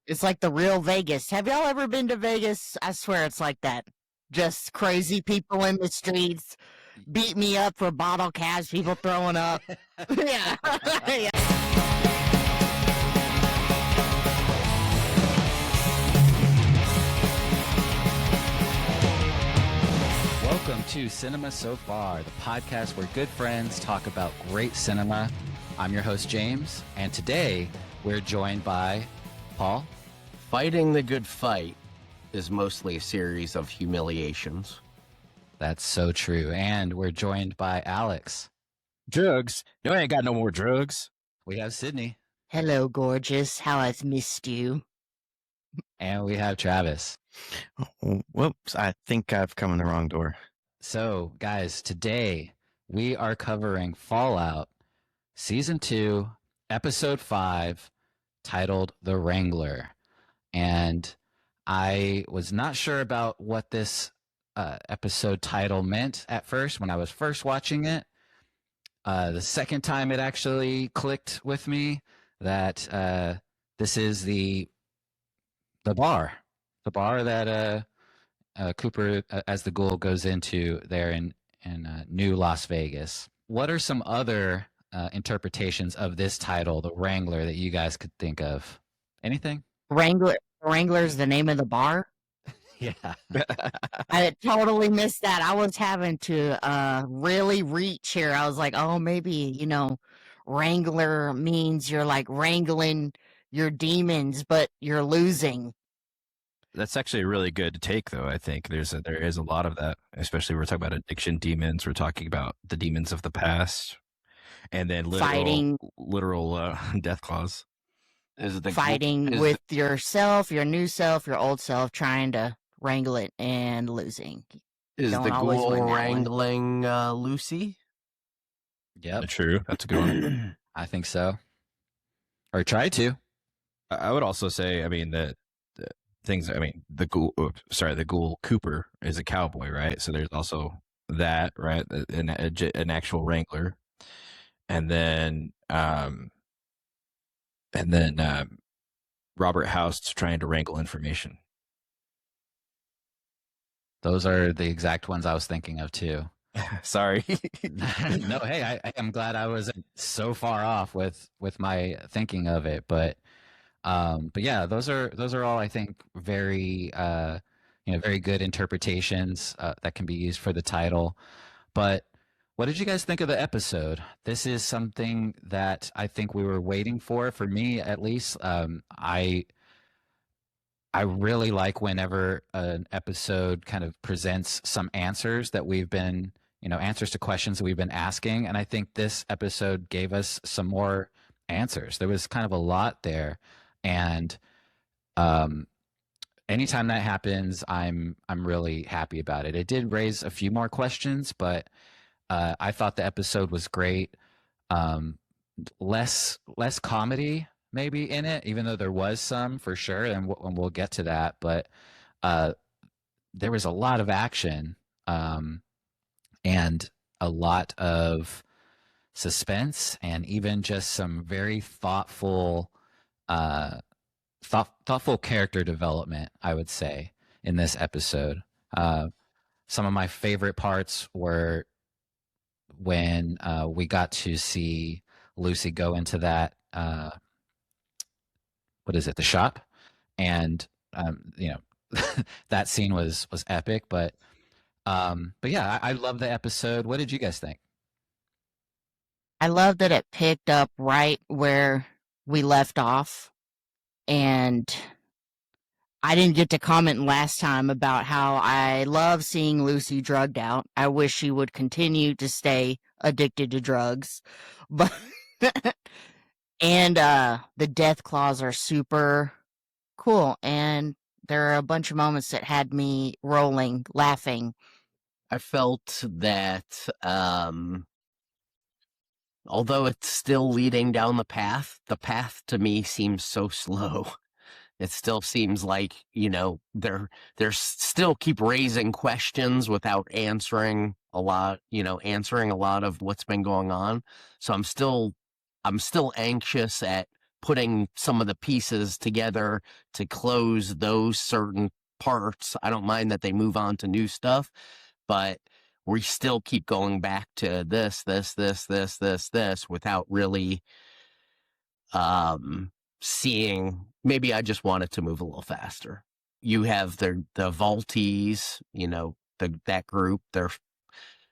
It's like the real Vegas. Have y'all ever been to Vegas? I swear it's like that. Just crazy people in the streets, beat me up for bottle caps, people throwing up. Yeah. Yeah. Welcome to Cinema So Far, the podcast where good friends talk about great cinema. I'm your host, James, and today we're joined by Paul. Fighting the good fight is mostly a series of humiliations. That's so true. And we're joined by Alex. Drugs? No, I ain't got no more drugs. We have Sydney. Hello, gorgeous. How I've missed you. And we have Travis. Oh, whoops, I think I've come in the wrong door. So, guys, today we are covering Fallout Season 2, Episode 5, titled The Wrangler. And I was not sure about what this episode title meant at first when I was first watching it. The second time it actually clicked with me that this is the bar that Cooper as the ghoul goes into there in New Las Vegas. What are some other interpretations of this title, The Wrangler, that you guys could think of? Anything? Wrangler's the name of the bar? Yeah. I totally missed that. I was having to really reach here. I was like, oh, maybe, Wrangler means you're like wrangling your demons, but you're losing. That's actually really good to take, though. I think there is a lot of that, especially we're talking about addiction demons. We're talking about the demons of the past, and then literal Deathclaws. Fighting with yourself, your new self, your old self, trying to wrangle it and losing. Is Don't the always ghoul win that one. wrangling Lucy? Yep. True. That's a good one. I think so. Or try to. I would also say, the ghoul Cooper is a cowboy, right? So there's also that, right? An actual wrangler. And then Robert House trying to wrangle information. Those are the exact ones I was thinking of too. Sorry. No, hey, I'm glad I wasn't so far off with my thinking of it, but yeah, those are all, I think, very very good interpretations that can be used for the title. But what did you guys think of the episode? This is something that I think we were waiting for me at least. I really like whenever an episode kind of presents some answers that we've been, answers to questions that we've been asking. And I think this episode gave us some more answers. There was kind of a lot there. And anytime that happens, I'm really happy about it. It did raise a few more questions, but I thought the episode was great. Less comedy maybe in it, even though there was some for sure, and we'll get to that. But there was a lot of action and a lot of suspense, and even just some very thoughtful character development, I would say, in this episode. Some of my favorite parts were when we got to see Lucy go into that the shop, and that scene was epic. But yeah, I love the episode. What did you guys think? I love that it picked up right where we left off, and I didn't get to comment last time about how I love seeing Lucy drugged out. I wish she would continue to stay addicted to drugs. But and the Deathclaws are super cool, and there are a bunch of moments that had me rolling, laughing. I felt that although it's still leading down the path to me seems so slow. It still seems like, they're still keep raising questions without answering a lot of what's been going on. So I'm still anxious at putting some of the pieces together to close those certain parts. I don't mind that they move on to new stuff, but we still keep going back to this without really seeing. Maybe I just want it to move a little faster. You have the Vaulties, that group.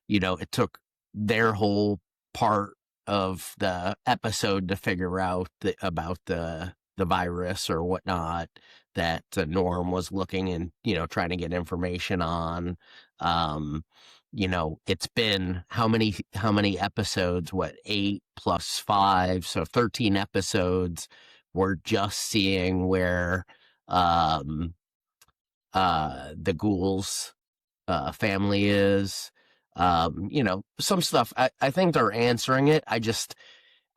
It took their whole part of the episode to figure out about the virus or whatnot that Norm was looking and trying to get information on. It's been how many episodes? 8 plus 5, so 13 episodes. We're just seeing where the Ghouls family is. Some stuff I think they're answering it.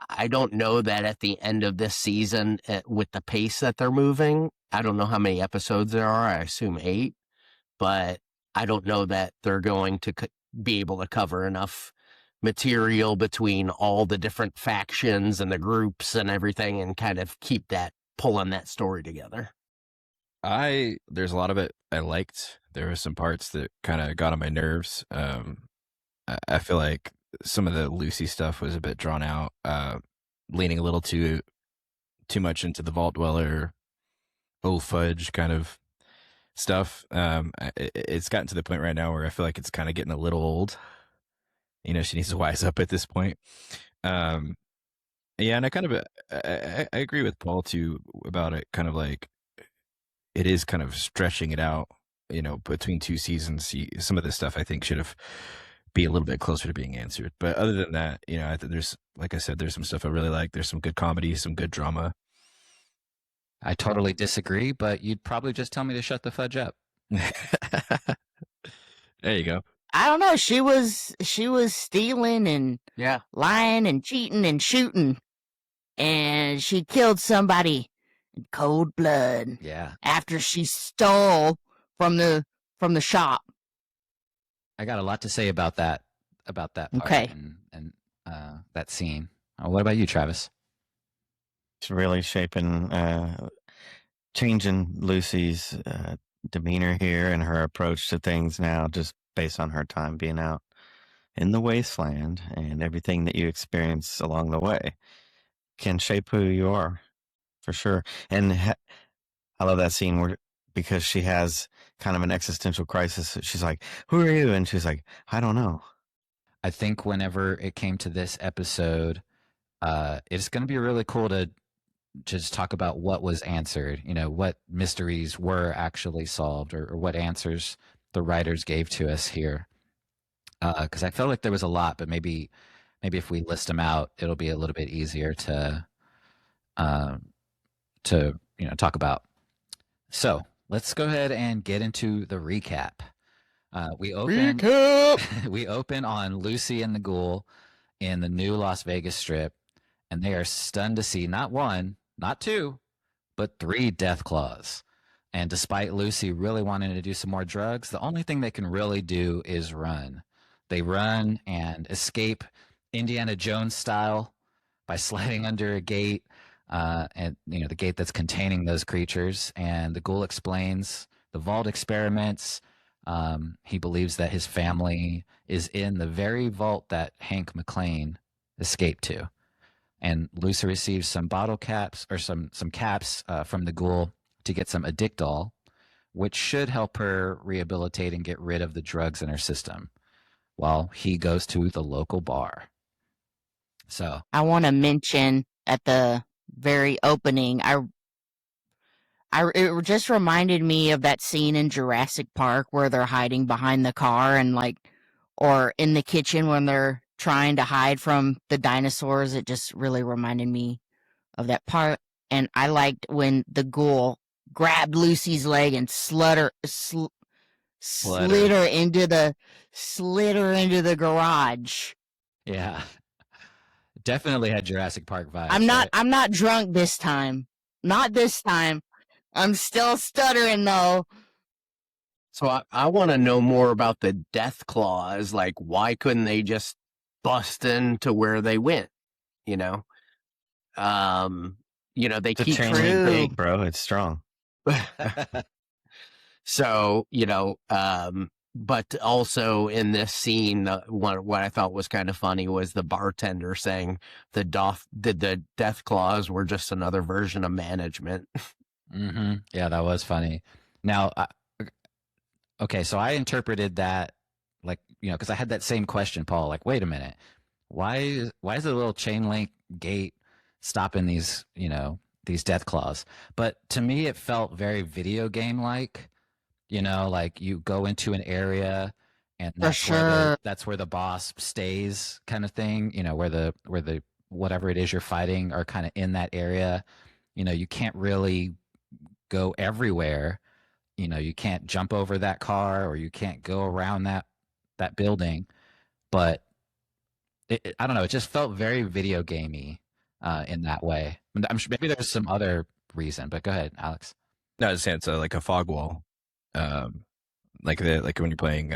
I don't know that at the end of this season, with the pace that they're moving, I don't know how many episodes there are. I assume 8, but I don't know that they're going to be able to cover enough material between all the different factions and the groups and everything and kind of keep pulling that story together. There's a lot of it I liked. There were some parts that kind of got on my nerves. I feel like some of the Lucy stuff was a bit drawn out, leaning a little too much into the Vault Dweller, fudge kind of stuff. It's gotten to the point right now where I feel like it's kind of getting a little old. She needs to wise up at this point. Yeah, and I agree with Paul too about it. Kind of like it is kind of stretching it out. Between 2 seasons, some of this stuff I think should have be a little bit closer to being answered. But other than that, I think there's, like I said, there's some stuff I really like. There's some good comedy, some good drama. I totally disagree, but you'd probably just tell me to shut the fudge up. There you go. I don't know. She was stealing and lying and cheating and shooting, and she killed somebody in cold blood. Yeah. After she stole from the shop. I got a lot to say about that part and that scene. What about you, Travis? It's really changing Lucy's demeanor here and her approach to things now, just based on her time being out in the wasteland, and everything that you experience along the way can shape who you are, for sure. And I love that scene because she has kind of an existential crisis. She's like, "Who are you?" And she's like, "I don't know." I think whenever it came to this episode, it's going to be really cool to just talk about what was answered, what mysteries were actually solved, or what answers the writers gave to us here. Because I felt like there was a lot, but maybe if we list them out, it'll be a little bit easier to talk about. So let's go ahead and get into the recap. We open on Lucy and the Ghoul in the new Las Vegas Strip, and they are stunned to see not 1, not 2, but 3 Deathclaws. And despite Lucy really wanting to do some more drugs, the only thing they can really do is run. They run and escape Indiana Jones style by sliding under a gate, and the gate that's containing those creatures. And the Ghoul explains the vault experiments. He believes that his family is in the very vault that Hank McClane escaped to. And Lucy receives some bottle caps or some caps from the Ghoul to get some Addictol, which should help her rehabilitate and get rid of the drugs in her system, while he goes to the local bar. So I want to mention at the very opening, it just reminded me of that scene in Jurassic Park where they're hiding behind the car and or in the kitchen when they're trying to hide from the dinosaurs. It just really reminded me of that part. And I liked when the Ghoul grabbed Lucy's leg and slid her into the garage. Yeah. Definitely had Jurassic Park vibes. I'm not drunk this time. Not this time. I'm still stuttering though. So I want to know more about the Deathclaws. Like, why couldn't they just bust into where they went? they It's a keep chain link True. gate, bro. It's strong. So, but also in this scene, what I thought was kind of funny was the bartender saying the Deathclaws were just another version of management. Mm-hmm. Yeah, that was funny. Now, okay, so I interpreted that like, because I had that same question, Paul. Like, wait a minute, why is the little chain link gate stopping these Deathclaws? But to me, it felt very video game like. Like you go into an area and that's where the boss stays, kind of thing. Where the whatever it is you're fighting are kind of in that area. You can't really go everywhere. You can't jump over that car or you can't go around that building. But I don't know. It just felt very video gamey in that way. I'm sure maybe there's some other reason, but go ahead, Alex. No, I was saying it's like a fog wall. Like when you're playing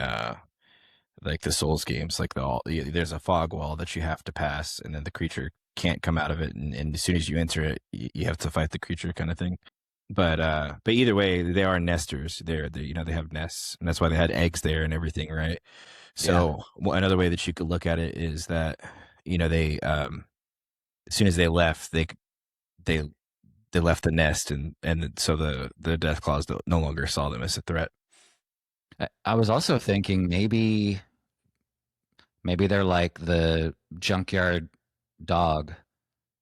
like the Souls games, like there's a fog wall that you have to pass, and then the creature can't come out of it, and as soon as you enter it, you have to fight the creature, kind of thing. But either way, they are nesters. They have nests, and that's why they had eggs there and everything, right? So another way that you could look at it is that they as soon as they left, they left the nest, and so the Deathclaws no longer saw them as a threat. I was also thinking maybe they're like the junkyard dog,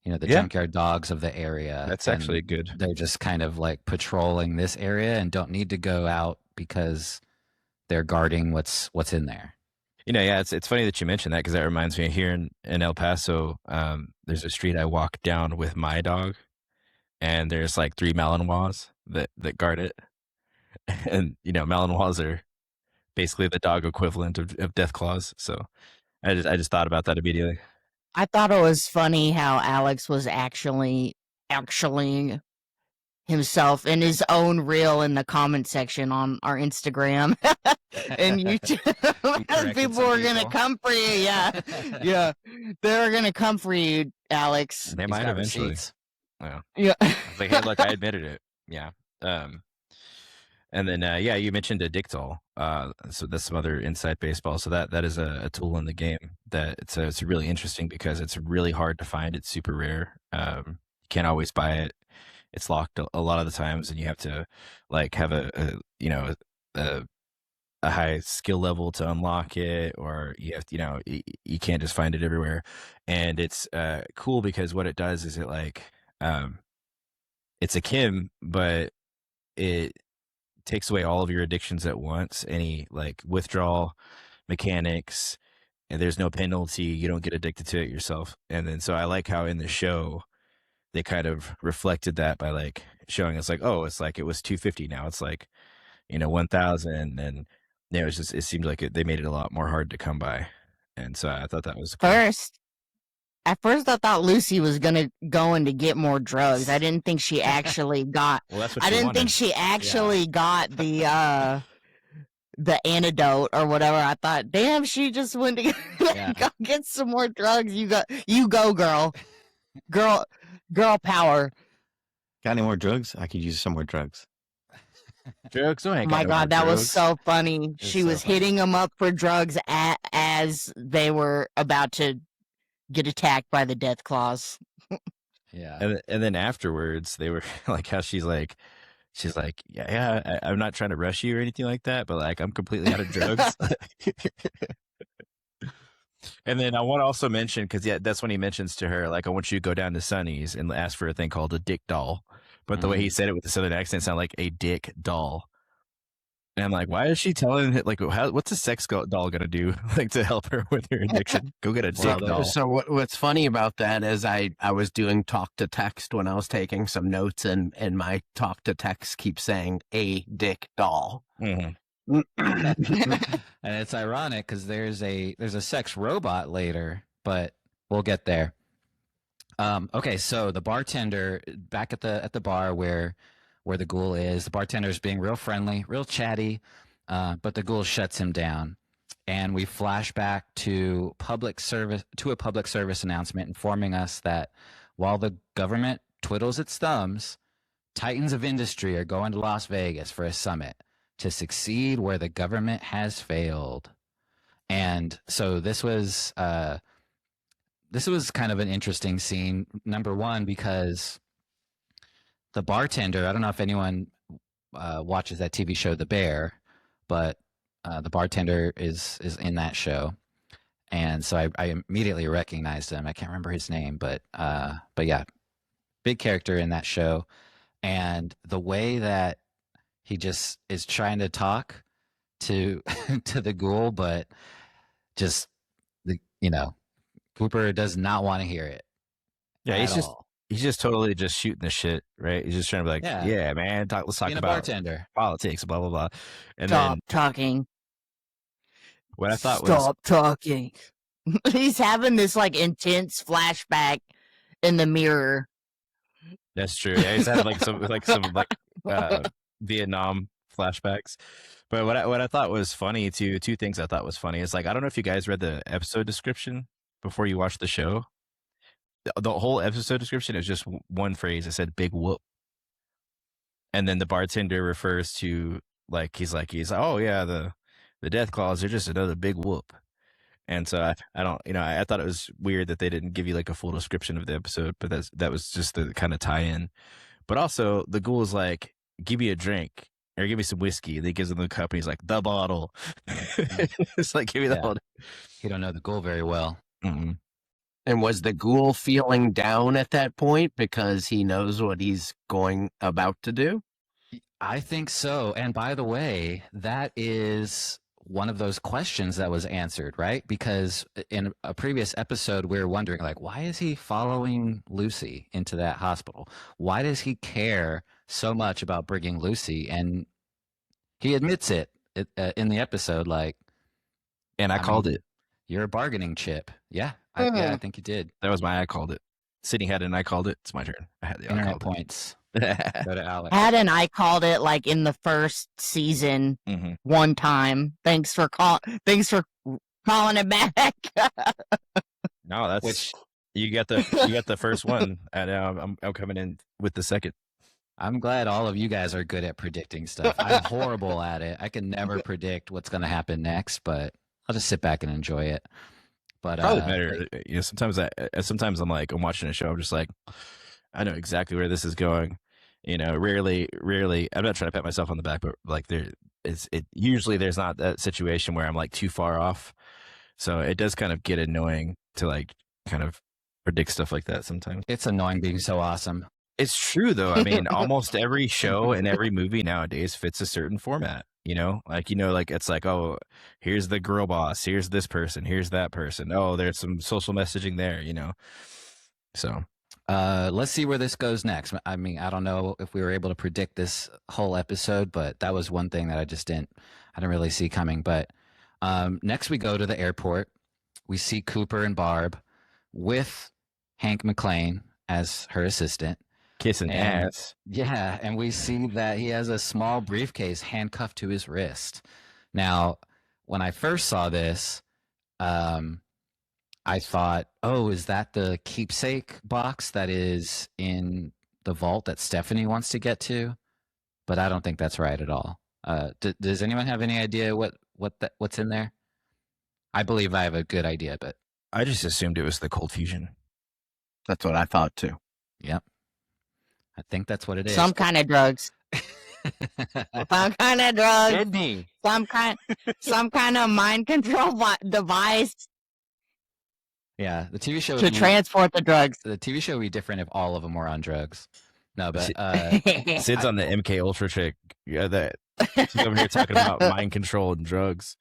junkyard dogs of the area. That's actually good. They're just kind of like patrolling this area and don't need to go out because they're guarding what's in there. Yeah, it's funny that you mentioned that, because that reminds me, here in El Paso, there's a street I walk down with my dog, and there's like 3 Malinois that guard it. And Malinois are basically the dog equivalent of Deathclaws. So I just thought about that immediately. I thought it was funny how Alex was actually himself in his own reel in the comment section on our Instagram and YouTube. People were gonna come for you. Yeah, yeah, they were gonna come for you, Alex. They might eventually. Receipts. Yeah. I was like, hey, look, I admitted it. Yeah. And then, you mentioned Addictol. So that's some other inside baseball. So that is a tool in the game that it's really interesting because it's really hard to find. It's super rare. You can't always buy it. It's locked a lot of the times, and you have to like have a high skill level to unlock it, or you have to, you can't just find it everywhere. And it's cool because what it does is it's a chem, but it takes away all of your addictions at once, any like withdrawal mechanics, and there's no penalty. You don't get addicted to it yourself. And then so I like how in the show they kind of reflected that by like showing us like, oh, it's like it was 250, now it's like 1,000, and it seemed like they made it a lot more hard to come by. And so I thought that was cool. At first, I thought Lucy was going to get more drugs. I didn't think she actually got. Well, that's what I didn't think she actually got the antidote or whatever. I thought, damn, she just went to go get some more drugs. You go, girl, girl power. Got any more drugs? I could use some more drugs. Drugs? Oh my God, that was so funny. She was hitting them up for drugs as they were about to get attacked by the Deathclaws. Yeah. And then afterwards, they were like, how she's like, yeah, I'm not trying to rush you or anything like that, but like, I'm completely out of drugs. And then I want to also mention, because that's when he mentions to her, like, I want you to go down to Sonny's and ask for a thing called a dick doll. But the way he said it with the southern accent sounded like a dick doll. And I'm like, why is she telling it? Like, what's a sex doll gonna do, like, to help her with her addiction? Go get a dick doll. So what's funny about that is I was doing talk to text when I was taking some notes, and my talk to text keeps saying a dick doll. Mm-hmm. And it's ironic because there's a sex robot later, but we'll get there. Okay, so the bartender back at the bar where the ghoul is, the bartender's being real friendly, real chatty, but the ghoul shuts him down, and we flash back to a public service announcement informing us that while the government twiddles its thumbs. Titans of industry are going to Las Vegas for a summit to succeed where the government has failed. And so this was kind of an interesting scene. Number one, because the bartender, I don't know if anyone watches that TV show, The Bear, but the bartender is in that show. And so I immediately recognized him. I can't remember his name, but yeah, big character in that show. And the way that he just is trying to talk to to the ghoul, but just Cooper does not want to hear it. Yeah, he's just totally just shooting the shit, right? He's just trying to be like, yeah man, let's talk about bartender, politics, blah blah blah. And Stop talking. What I thought Stop talking. He's having this like intense flashback in the mirror. That's true. Yeah, he's had some Vietnam flashbacks. But what I thought was funny too, two things I thought was funny is like, I don't know if you guys read the episode description before you watched the show. The whole episode description is just one phrase. It said "big whoop," and then the bartender refers to he's like, oh yeah, the Deathclaws are just another big whoop. And so I don't, I thought it was weird that they didn't give you like a full description of the episode, but that was just the kind of tie-in. But also the ghoul is like, give me a drink or give me some whiskey. And he gives him the cup and he's like, the bottle. It's like, give me the bottle. You don't know the ghoul very well. Mm-mm. And was the ghoul feeling down at that point because he knows what he's about to do? I think so. And by the way, that is one of those questions that was answered, right? Because in a previous episode, we were wondering, like, why is he following Lucy into that hospital? Why does he care so much about bringing Lucy? And he admits it in the episode, like, and I called it. You're a bargaining chip. Yeah, I think you did. That was I called it. Sydney had it and I called it. It's my turn. I had the internet points. Go to Alex. Had and I called it like in the first season one time. Thanks for calling it back. No, that's you got the first one, and I'm coming in with the second. I'm glad all of you guys are good at predicting stuff. I'm horrible at it. I can never predict what's going to happen next, but I'll just sit back and enjoy it. But probably better. Sometimes I'm like, I'm watching a show. I'm just like, I know exactly where this is going. Rarely. I'm not trying to pat myself on the back, but like usually there's not that situation where I'm like too far off. So it does kind of get annoying to like kind of predict stuff like that sometimes. It's annoying being so awesome. It's true though. I mean, almost every show and every movie nowadays fits a certain format. It's like, oh, here's the girl boss, here's this person, here's that person. Oh, there's some social messaging there, So let's see where this goes next. I mean, I don't know if we were able to predict this whole episode, but that was one thing that I didn't really see coming. But next we go to the airport. We see Cooper and Barb with Hank McClane as her assistant. Kissing ass. Yeah, and we see that he has a small briefcase handcuffed to his wrist. Now, when I first saw this, I thought, oh, is that the keepsake box that is in the vault that Stephanie wants to get to? But I don't think that's right at all. Does anyone have any idea what's in there? I believe I have a good idea, but I just assumed it was the cold fusion. That's what I thought too. Yep. I think that's what it is. Some kind of drugs. Some kind of drugs. Sydney. Some kind of mind control device. Yeah, the TV show to transport the drugs. The TV show would be different if all of them were on drugs. No, but Sid's on the MK Ultra chick. Yeah, that she's over here talking about mind control and drugs.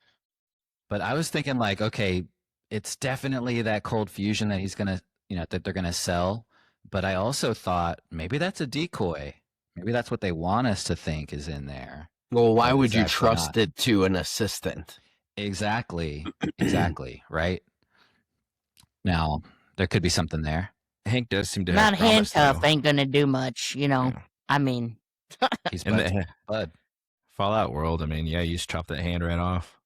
But I was thinking, like, okay, it's definitely that cold fusion that he's gonna, that they're gonna sell. But I also thought maybe that's a decoy. Maybe that's what they want us to think is in there. Well, why would you trust it to an assistant? Exactly. Right. Now, there could be something there. Hank does seem to not have promise, handcuff though. ain't gonna do much, Yeah. I mean, He's In the Bud. Fallout world, I mean, yeah, you just chop that hand right off.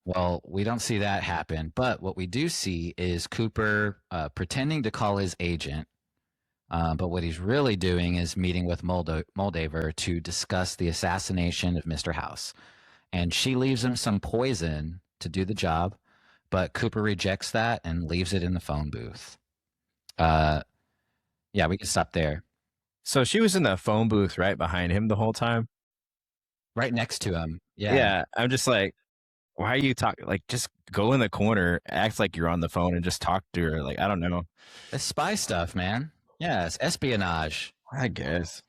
Well, we don't see that happen, but what we do see is Cooper pretending to call his agent But what he's really doing is meeting with Moldaver to discuss the assassination of Mr. House. And she leaves him some poison to do the job, but Cooper rejects that and leaves it in the phone booth. Yeah, we can stop there. So she was in the phone booth right behind him the whole time? Right next to him. Yeah. Yeah. I'm just like, why are you talking? Like, just go in the corner, act like you're on the phone and just talk to her. Like, I don't know. It's spy stuff, man. Yeah, it's espionage. I guess.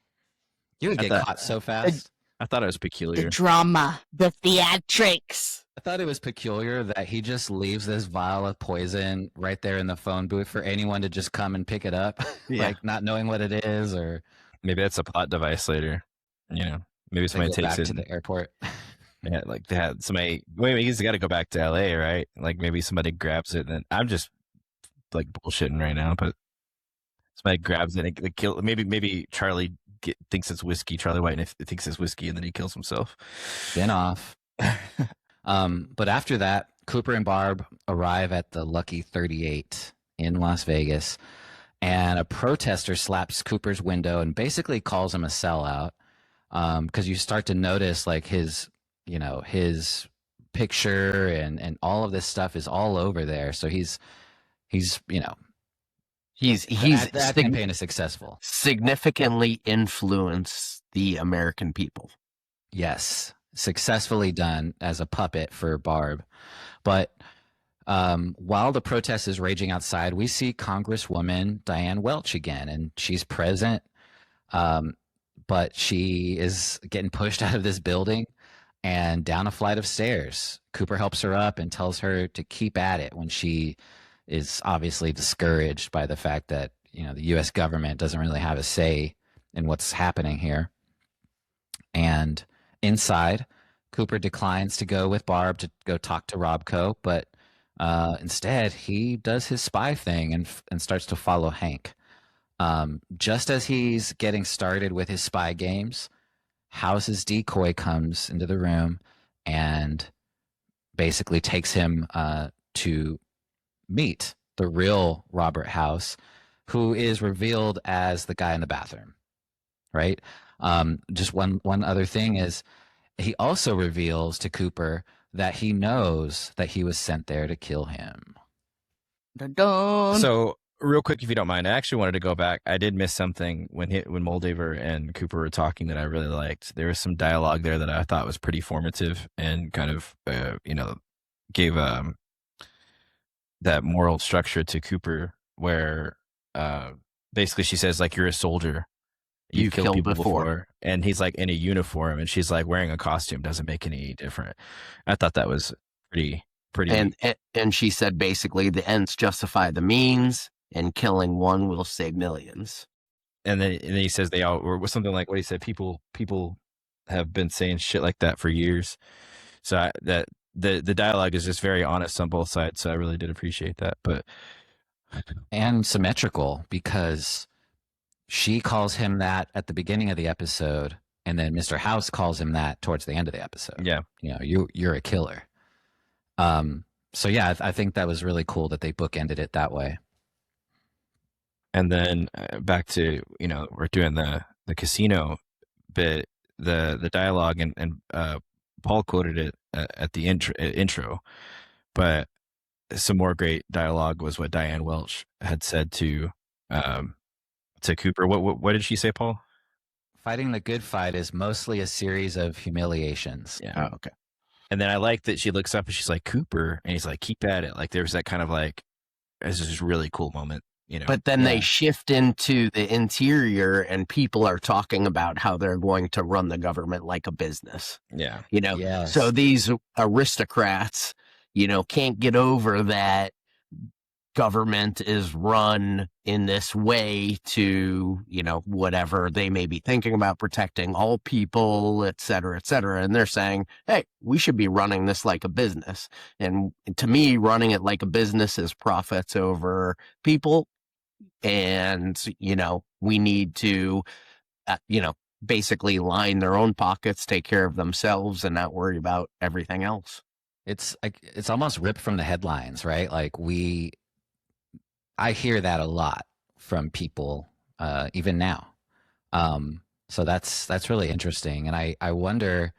You would get caught so fast. I thought it was The peculiar. drama, the theatrics. I thought it was peculiar that he just leaves this vial of poison right there in the phone booth for anyone to just come and pick it up, Yeah. like not knowing what it is, or Maybe that's a plot device later. You know, maybe they somebody go takes back it. to the airport. Yeah, like they had somebody. Wait, he's got to go back to LA, right? Like maybe somebody grabs it, and I'm just like bullshitting right now, but somebody grabs it and they kill. Maybe Charlie thinks it's whiskey. Charlie White thinks it's whiskey, and then he kills himself. Spin off. But after that, Cooper and Barb arrive at the Lucky 38 in Las Vegas, and a protester slaps Cooper's window and basically calls him a sellout. Because you start to notice like his picture and all of this stuff is all over there. So he's the campaign is successful. Significantly influenced the American people. Yes, successfully done as a puppet for Barb. But while the protest is raging outside, we see Congresswoman Diane Welch again, and she's present. But she is getting pushed out of this building and down a flight of stairs. Cooper helps her up and tells her to keep at it when she is obviously discouraged by the fact that, the U.S. government doesn't really have a say in what's happening here. And inside, Cooper declines to go with Barb to go talk to Robco, but instead he does his spy thing and starts to follow Hank. Just as he's getting started with his spy games, House's decoy comes into the room and basically takes him to meet the real Robert House, who is revealed as the guy in the bathroom, right? Just one other thing is he also reveals to Cooper that he knows that he was sent there to kill him. Dun-dun. So real quick, if you don't mind, I actually wanted to go back. I did miss something when Moldaver and Cooper were talking that I really liked. There was some dialogue there that I thought was pretty formative and kind of, gave that moral structure to Cooper, where basically she says, like, you're a soldier. You've killed people before. And he's like in a uniform, and she's like wearing a costume doesn't make any different. I thought that was pretty. And she said basically the ends justify the means, and killing one will save millions. And then he says they all, or something like what he said. People have been saying shit like that for years. So that the dialogue is just very honest on both sides. So I really did appreciate that. But and symmetrical, because she calls him that at the beginning of the episode, and then Mr. House calls him that towards the end of the episode. Yeah, you're a killer. So yeah, I think that was really cool that they bookended it that way. And then back to, we're doing the casino bit, the dialogue, and Paul quoted it at the intro, but some more great dialogue was what Diane Welch had said to Cooper. What did she say, Paul? Fighting the good fight is mostly a series of humiliations. Yeah. Oh, okay. And then I like that she looks up and she's like, Cooper, and he's like, keep at it. Like there's that kind of like, it's just a really cool moment. But then they shift into the interior, and people are talking about how they're going to run the government like a business. Yeah. Yes. So these aristocrats, can't get over that government is run in this way to, whatever they may be thinking about, protecting all people, et cetera, et cetera. And they're saying, hey, we should be running this like a business. And to me, running it like a business is profits over people. And, we need to, basically line their own pockets, take care of themselves, and not worry about everything else. It's like, it's almost ripped from the headlines, right? Like I hear that a lot from people even now. So that's really interesting. And I wonder,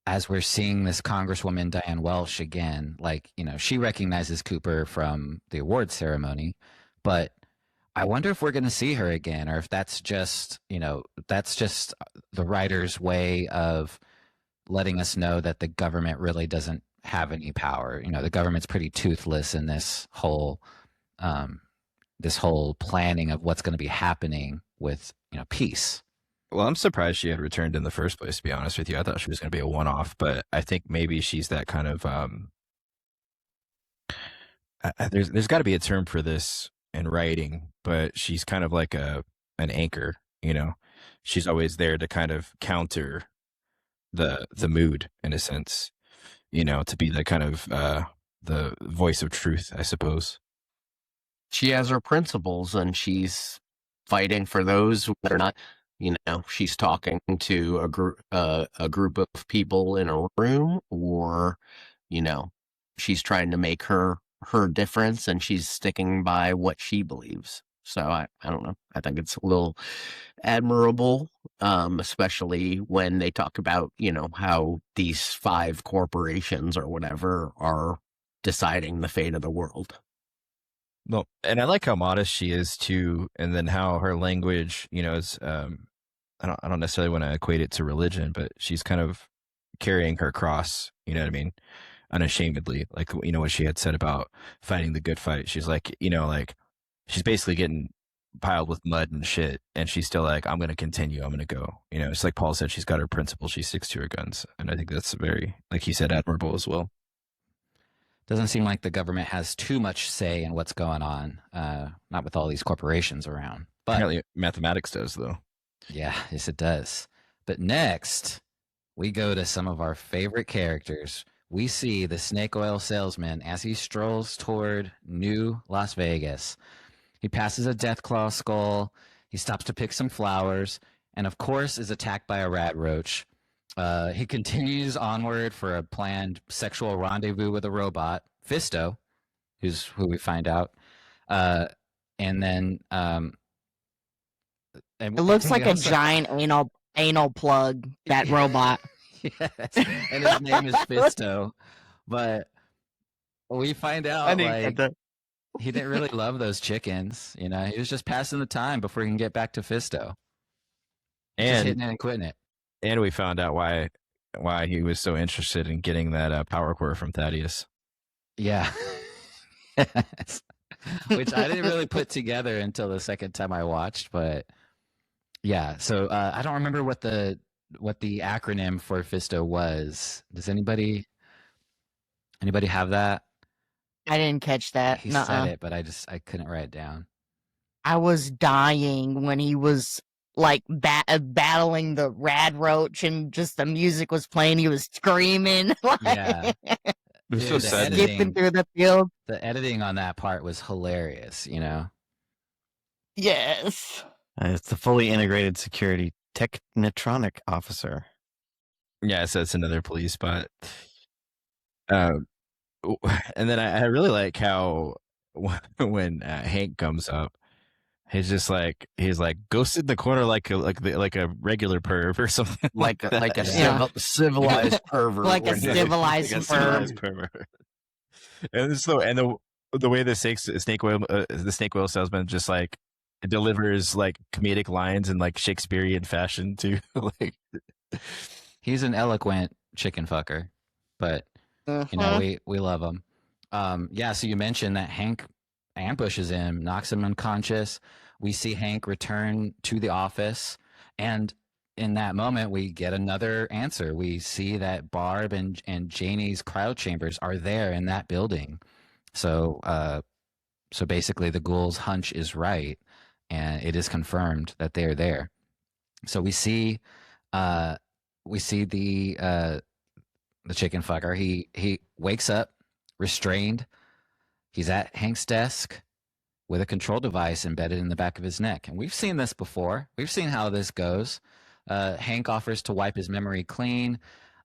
as we're seeing this Congresswoman Diane Welsh again, like, she recognizes Cooper from the award ceremony, but I wonder if we're going to see her again, or if that's just the writer's way of letting us know that the government really doesn't have any power. The government's pretty toothless in this whole planning of what's going to be happening with peace. Well, I'm surprised she had returned in the first place, to be honest with you. I thought she was going to be a one-off, but I think maybe she's that kind of there's got to be a term for this in writing, but she's kind of like an anchor, She's always there to kind of counter the mood, in a sense, to be the kind of the voice of truth, I suppose. She has her principles, and she's fighting for those who are not. She's talking to a group of people in a room, or she's trying to make her difference, and she's sticking by what she believes. So I don't know. I think it's a little admirable, especially when they talk about, how these 5 corporations or whatever are deciding the fate of the world. No, and I like how modest she is too, and then how her language, is I don't necessarily want to equate it to religion, but she's kind of carrying her cross, you know what I mean? Unashamedly, like, what she had said about fighting the good fight. She's like, like, she's basically getting piled with mud and shit, and she's still like, I'm going to continue. I'm going to go. It's like Paul said, she's got her principles. She sticks to her guns. And I think that's very, like he said, admirable as well. Doesn't seem like the government has too much say in what's going on, not with all these corporations around. But apparently mathematics does, though. Yeah, yes, it does. But next, we go to some of our favorite characters. We see the snake oil salesman as he strolls toward New Las Vegas. He passes a Deathclaw skull. He stops to pick some flowers, and of course is attacked by a rat roach. He continues onward for a planned sexual rendezvous with a robot, Fisto, who we find out. And then it looks like a giant anal plug, that robot. Yes, and his name is Fisto. But we find out he didn't really love those chickens. He was just passing the time before he can get back to Fisto. Just hitting it and quitting it. And we found out why he was so interested in getting that power core from Thaddeus. Yeah. Yes. Which I didn't really put together until the second time I watched, but yeah. So I don't remember what the acronym for Fisto was. Does anybody have that? I didn't catch that. He said it, but I couldn't write it down. I was dying when he was like battling the rad roach, and just the music was playing. He was screaming. Yeah. It was so sad. Skipping through the field. The editing on that part was hilarious, Yes. It's the fully integrated security technotronic officer. Yeah, so it's another police spot. And then I really like how when Hank comes up, he's like, go sit in the corner like a regular perv or something like a civilized pervert, like a civilized pervert. And the way the snake oil salesman just like delivers like comedic lines in like Shakespearean fashion too. Like, he's an eloquent chicken fucker, but we love him. Yeah. So you mentioned that Hank ambushes him, knocks him unconscious. We see Hank return to the office, and in that moment, we get another answer. We see that Barb and Janie's cryo chambers are there in that building. So basically, the ghoul's hunch is right, and it is confirmed that they are there. So we see the chicken fucker. He wakes up restrained. He's at Hank's desk with a control device embedded in the back of his neck. And we've seen this before. We've seen how this goes. Hank offers to wipe his memory clean.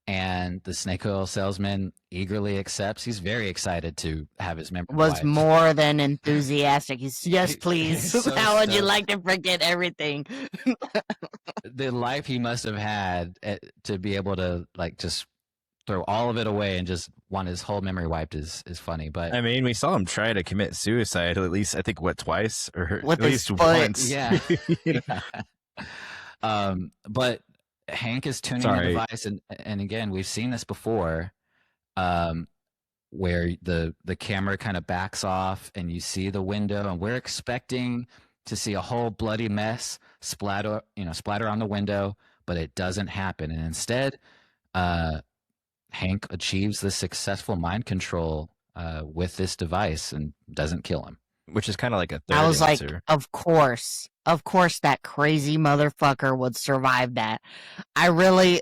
and the snake oil salesman eagerly accepts. He's very excited to have his memory Was wiped. more than enthusiastic. He's yes, please. He's so How would you stoked. like to forget everything? The life he must have had to be able to like just throw all of it away and just want his whole memory wiped is funny. But I mean, we saw him try to commit suicide at least, I think, twice or With at his least foot. once. yeah. But Hank is tuning the device, and again, we've seen this before, where the camera kind of backs off and you see the window, and we're expecting to see a whole bloody mess splatter on the window, but it doesn't happen, and instead, Hank achieves this successful mind control with this device and doesn't kill him. Which is kind of like a third I was answer. like, of course that crazy motherfucker would survive that. I really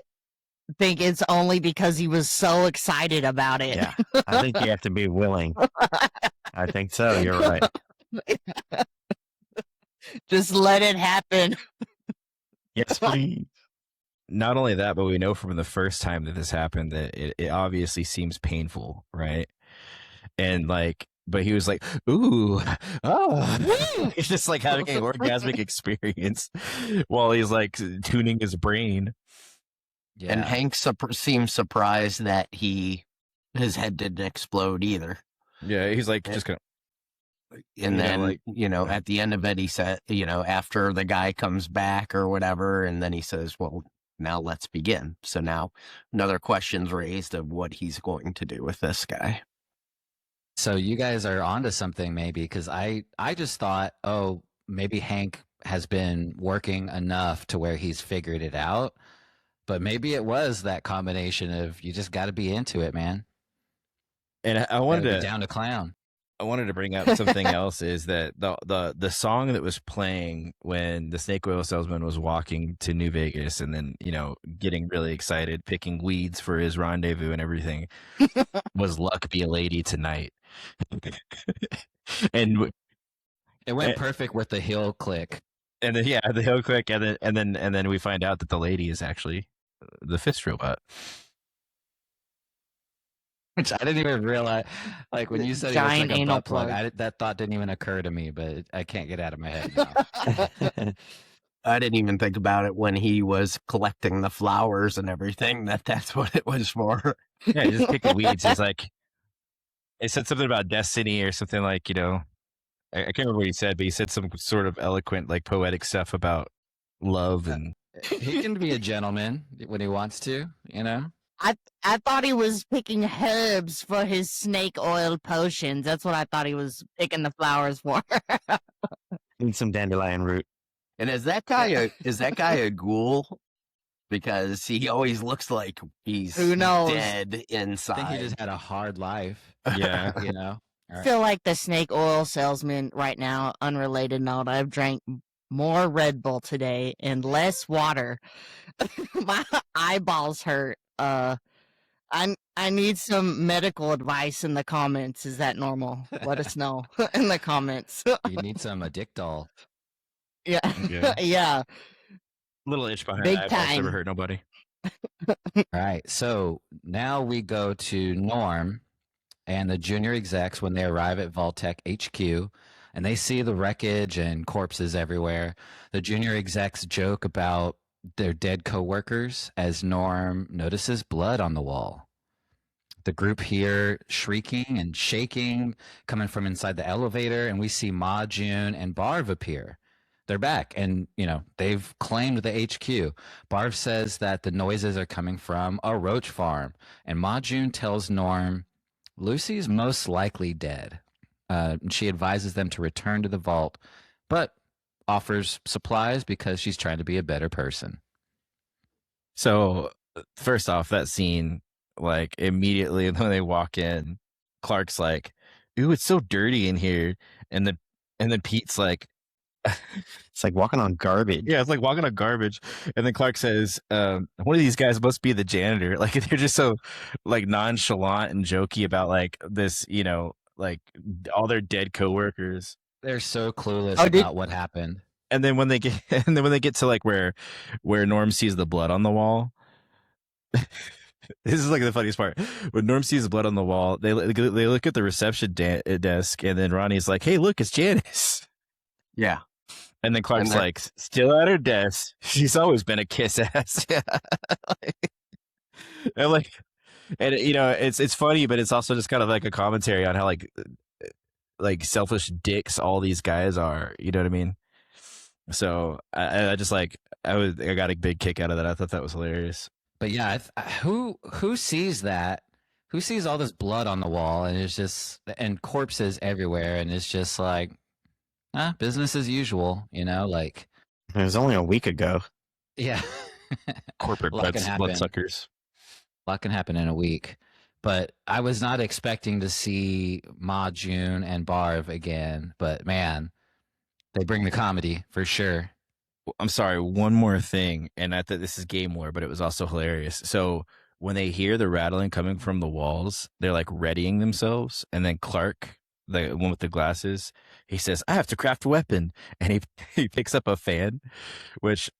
think it's only because he was so excited about it. Yeah, I think you have to be willing. I think so. You're right. Just let it happen. Yes, please. Not only that, but we know from the first time that this happened that it obviously seems painful, right? And like, but he was like, ooh, oh, he's just like having an orgasmic experience while he's like tuning his brain. Yeah. And Hank seems surprised that his head didn't explode either. Yeah, he's like just gonna. And then, at the end of it, he said, after the guy comes back or whatever, and then he says, well, now let's begin. So now another question's raised of what he's going to do with this guy. So you guys are onto something maybe, because I just thought, oh, maybe Hank has been working enough to where he's figured it out. But maybe it was that combination of you just got to be into it, man. And I wanted to be down to clown. I wanted to bring up something else is that the song that was playing when the snake oil salesman was walking to New Vegas and then, getting really excited, picking weeds for his rendezvous and everything was Luck Be a Lady Tonight. And it went perfect with the heel click. And then the heel click and then we find out that the lady is actually the fist robot. Which I didn't even realize. Like when you said giant it was like a anal butt plug, plug. that thought didn't even occur to me, but I can't get out of my head now. I didn't even think about it when he was collecting the flowers and everything, that's what it was for. Yeah, just picking weeds. He's like, it said something about destiny or something like, I can't remember what he said, but he said some sort of eloquent, like poetic stuff about love. And he can be a gentleman when he wants to, I thought he was picking herbs for his snake oil potions. That's what I thought he was picking the flowers for. Need some dandelion root. And is that guy a ghoul? Because he always looks like he's Who knows? Dead inside. I think he just had a hard life. Yeah. I feel like the snake oil salesman right now, unrelated note, I've drank more Red Bull today and less water. My eyeballs hurt. I need some medical advice in the comments. Is that normal? Let us know in the comments. You need some Addictol. Yeah. Okay. Yeah. Little itch behind Big the eyeballs time. never hurt nobody. All right. So now we go to Norm and the junior execs when they arrive at Vault-Tec HQ and they see the wreckage and corpses everywhere. The junior execs joke about their dead coworkers as Norm notices blood on the wall. The group hear shrieking and shaking coming from inside the elevator, and we see Ma June and Barv appear. They're back, and they've claimed the HQ. Barv says that the noises are coming from a roach farm, and Ma June tells Norm Lucy's most likely dead. She advises them to return to the vault, but offers supplies because she's trying to be a better person. So first off, that scene, like immediately when they walk in, Clark's like, "Ooh, it's so dirty in here," and then Pete's like, "It's like walking on garbage." Yeah, it's like walking on garbage. And then Clark says, "One of these guys must be the janitor." Like they're just so like nonchalant and jokey about like this, like all their dead coworkers. They're so clueless about what happened. And then when they get to like where Norm sees the blood on the wall, This is like the funniest part. When Norm sees blood on the wall, they look at the reception desk, and then Ronnie's like, "Hey, look, it's Janice." Yeah. And then Clark's like, "Still at her desk. She's always been a kiss ass." And like, and it's funny, but it's also just kind of like a commentary on how like selfish dicks all these guys are. You know what I mean? So I just like I got a big kick out of that. I thought that was hilarious. But yeah, who sees that? Who sees all this blood on the wall and it's just and corpses everywhere and it's just like, business as usual, like. It was only a week ago. Yeah. Corporate bloodsuckers. A lot can happen in a week. But I was not expecting to see Ma June and Barv again. But man, they bring the comedy for sure. I'm sorry, one more thing, and I thought this is game lore, but it was also hilarious. So when they hear the rattling coming from the walls, they're like readying themselves, and then Clark, the one with the glasses, he says, "I have to craft a weapon," and he picks up a fan, which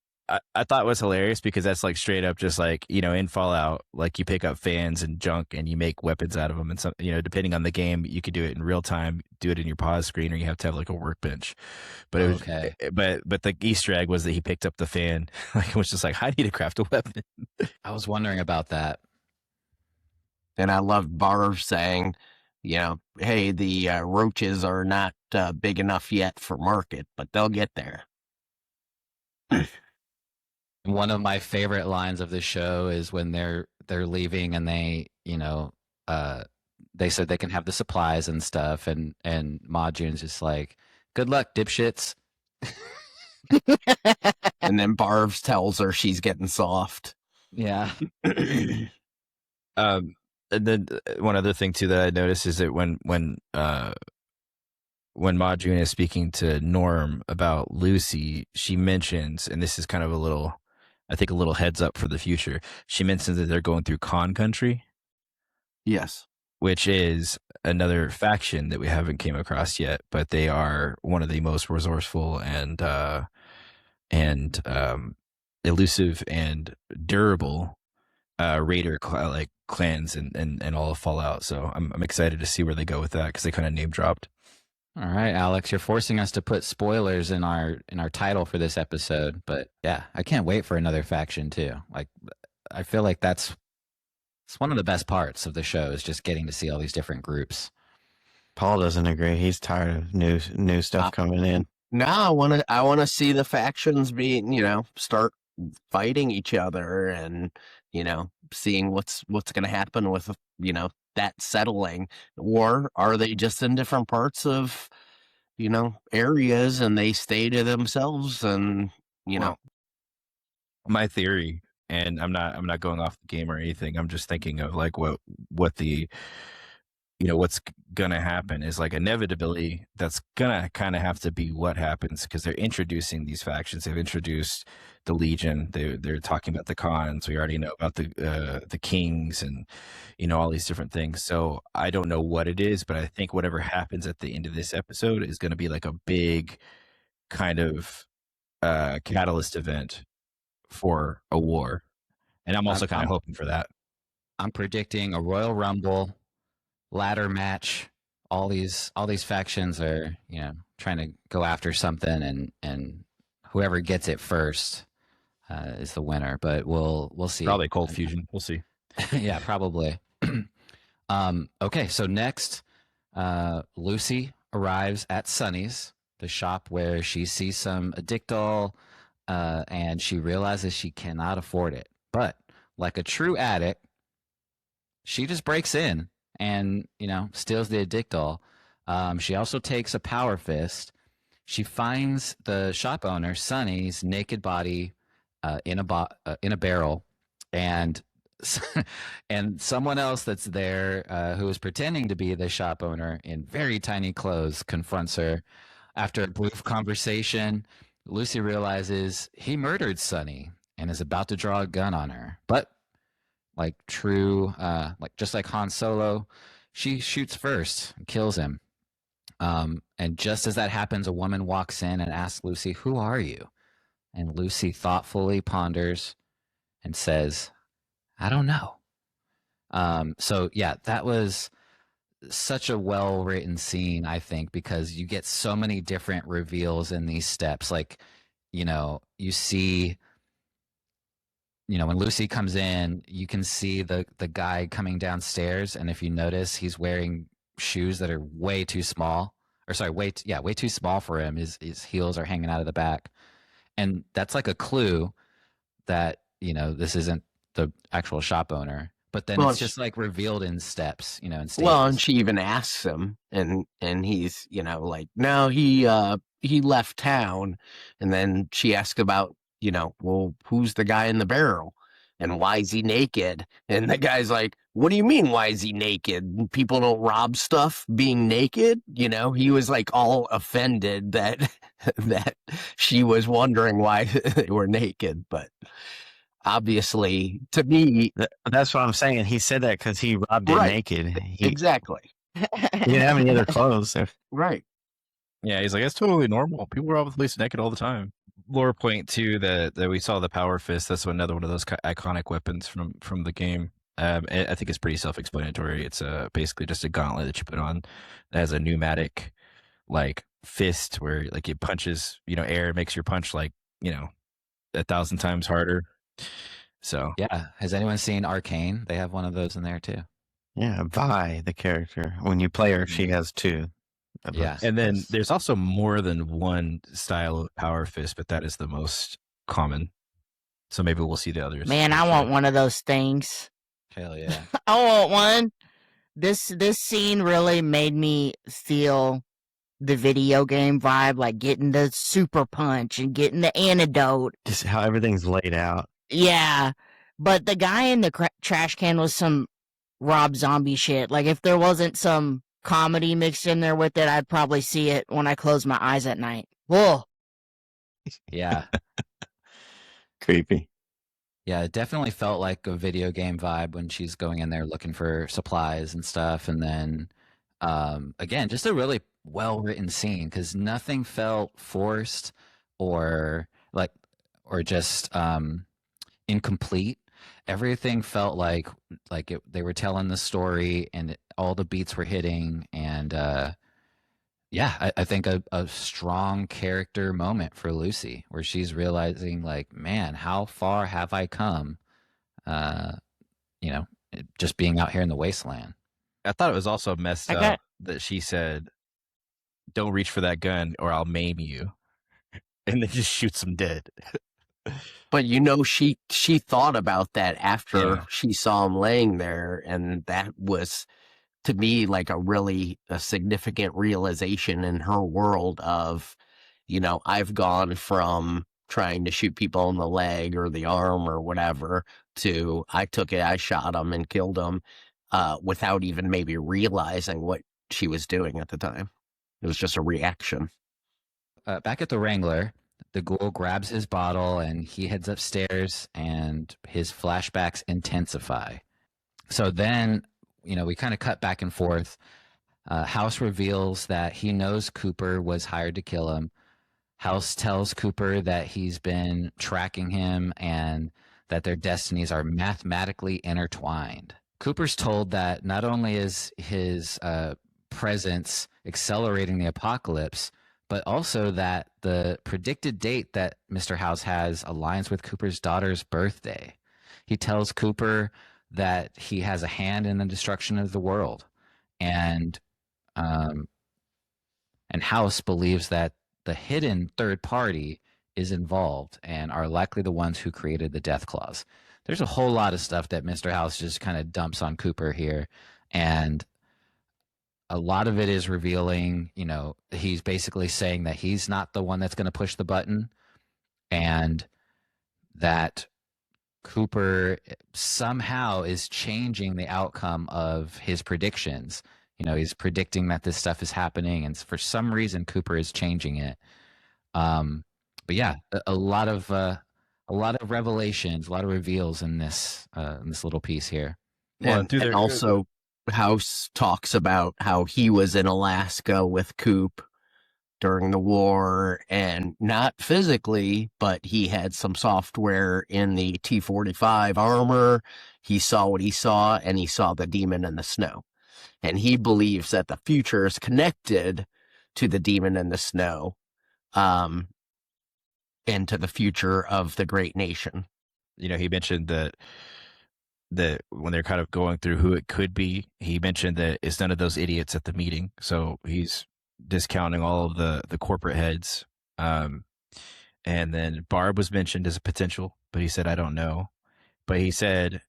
I thought was hilarious because that's like straight up just like, in Fallout, like you pick up fans and junk and you make weapons out of them. And some, depending on the game, you could do it in real time, do it in your pause screen, or you have to have like a workbench. But it was, okay. But the Easter egg was that he picked up the fan. Like it was just like, I need to craft a weapon. I was wondering about that. And I loved Barv saying, hey, the roaches are not big enough yet for market, but they'll get there. One of my favorite lines of the show is when they're leaving and they, they said they can have the supplies and stuff, and Ma June's just like, "Good luck, dipshits." And then Barv tells her she's getting soft. Yeah. And then one other thing too that I noticed is that when Ma June is speaking to Norm about Lucy, she mentions, and this is kind of a little heads up for the future. She mentions that they're going through Con Country. Yes. Which is another faction that we haven't came across yet, but they are one of the most resourceful and elusive and durable raider clans and all of Fallout. So I'm excited to see where they go with that because they kind of name dropped. All right, Alex, you're forcing us to put spoilers in our title for this episode, but yeah, I can't wait for another faction too. Like, I feel like it's one of the best parts of the show is just getting to see all these different groups. Paul doesn't agree. He's tired of new stuff coming in. No, I want to see the factions being, start fighting each other and, seeing what's going to happen with, that settling, or are they just in different parts of, areas and they stay to themselves and, my theory, and I'm not going off the game or anything. I'm just thinking of like what the what's gonna happen is like inevitably that's gonna kind of have to be what happens because they're introducing these factions. They've introduced the Legion. They're talking about the Cons. We already know about the Kings and all these different things. So I don't know what it is, but I think whatever happens at the end of this episode is going to be like a big kind of catalyst event for a war, and I'm also kind of hoping for that. I'm predicting a Royal Rumble, ladder match. All these factions are trying to go after something, and whoever gets it first is the winner. But we'll see. Probably Cold Fusion. We'll see. Yeah, probably. Okay, so next, Lucy arrives at Sunny's, the shop where she sees some Addictol, and she realizes she cannot afford it. But like a true addict, she just breaks in and steals the Addictol. She also takes a power fist. She finds the shop owner Sunny's naked body in a barrel, and someone else that's there who is pretending to be the shop owner in very tiny clothes confronts her. After a brief conversation, Lucy realizes he murdered Sunny and is about to draw a gun on her. But like just like Han Solo, she shoots first and kills him. And just as that happens, a woman walks in and asks Lucy, "Who are you?" And Lucy thoughtfully ponders and says, "I don't know." So yeah, that was such a well-written scene, I think, because you get so many different reveals in these steps. Like, you see, when Lucy comes in, you can see the guy coming downstairs, and if you notice, he's wearing shoes that are way too small. Or sorry, way too small for him. His heels are hanging out of the back, and that's like a clue that this isn't the actual shop owner. But then it's just like revealed in steps, in stages. Well, and she even asks him, and he's like, no, he left town, and then she asks about well, who's the guy in the barrel, and why is he naked? And the guy's like, what do you mean, why is he naked? People don't rob stuff being naked. He was like all offended that that she was wondering why they were naked, but. Obviously, to me, that's what I'm saying. He said that because he robbed it naked. Exactly. He didn't have any other clothes. Right. Yeah, he's like, it's totally normal. People rob the police naked all the time. Lore point too that we saw the power fist. That's another one of those iconic weapons from the game. I think it's pretty self-explanatory. It's basically just a gauntlet that you put on that has a pneumatic like fist where like it punches air, makes your punch like 1,000 times harder. So yeah, has anyone seen Arcane? They have one of those in there too. Yeah, Vi, the character. When you play her, she has two. Yeah, and then there's also more than one style of power fist, but that is the most common. So maybe we'll see the others. Man, I want one of those things. Hell yeah, I want one. This scene really made me feel the video game vibe, like getting the super punch and getting the antidote. Just how everything's laid out. Yeah, but the guy in the trash can was some Rob Zombie shit. Like, if there wasn't some comedy mixed in there with it, I'd probably see it when I close my eyes at night. Whoa. Yeah. Creepy. Yeah, it definitely felt like a video game vibe when she's going in there looking for supplies and stuff. And then, again, just a really well-written scene because nothing felt forced or just incomplete. Everything felt like they were telling the story and all the beats were hitting. And I think a strong character moment for Lucy where she's realizing like, man, how far have I come? Just being out here in the wasteland. I thought it was also messed up that she said, don't reach for that gun or I'll maim you. And then just shoots him dead. But she thought about that after she saw him laying there, and that was to me like a significant realization in her world of, I've gone from trying to shoot people in the leg or the arm or whatever to I took it, I shot him and killed him without even maybe realizing what she was doing at the time. It was just a reaction. Back at the Wrangler, the ghoul grabs his bottle and he heads upstairs and his flashbacks intensify. So then, we kind of cut back and forth. House reveals that he knows Cooper was hired to kill him. House tells Cooper that he's been tracking him and that their destinies are mathematically intertwined. Cooper's told that not only is his presence accelerating the apocalypse, but also that the predicted date that Mr. House has aligns with Cooper's daughter's birthday. He tells Cooper that he has a hand in the destruction of the world. And House believes that the hidden third party is involved and are likely the ones who created the Deathclaws. There's a whole lot of stuff that Mr. House just kind of dumps on Cooper here. And a lot of it is revealing, he's basically saying that he's not the one that's going to push the button and that Cooper somehow is changing the outcome of his predictions. He's predicting that this stuff is happening and for some reason Cooper is changing it. But yeah, a lot of revelations, a lot of reveals in this little piece here. And also House talks about how he was in Alaska with Coop during the war, and not physically, but he had some software in the T-45 armor. He saw what he saw, and he saw the demon in the snow. And he believes that the future is connected to the demon in the snow, and to the future of the great nation. You know, he mentioned that when they're kind of going through who it could be, he mentioned that it's none of those idiots at the meeting. So he's discounting all of the corporate heads. And then Barb was mentioned as a potential, but he said, I don't know. But he said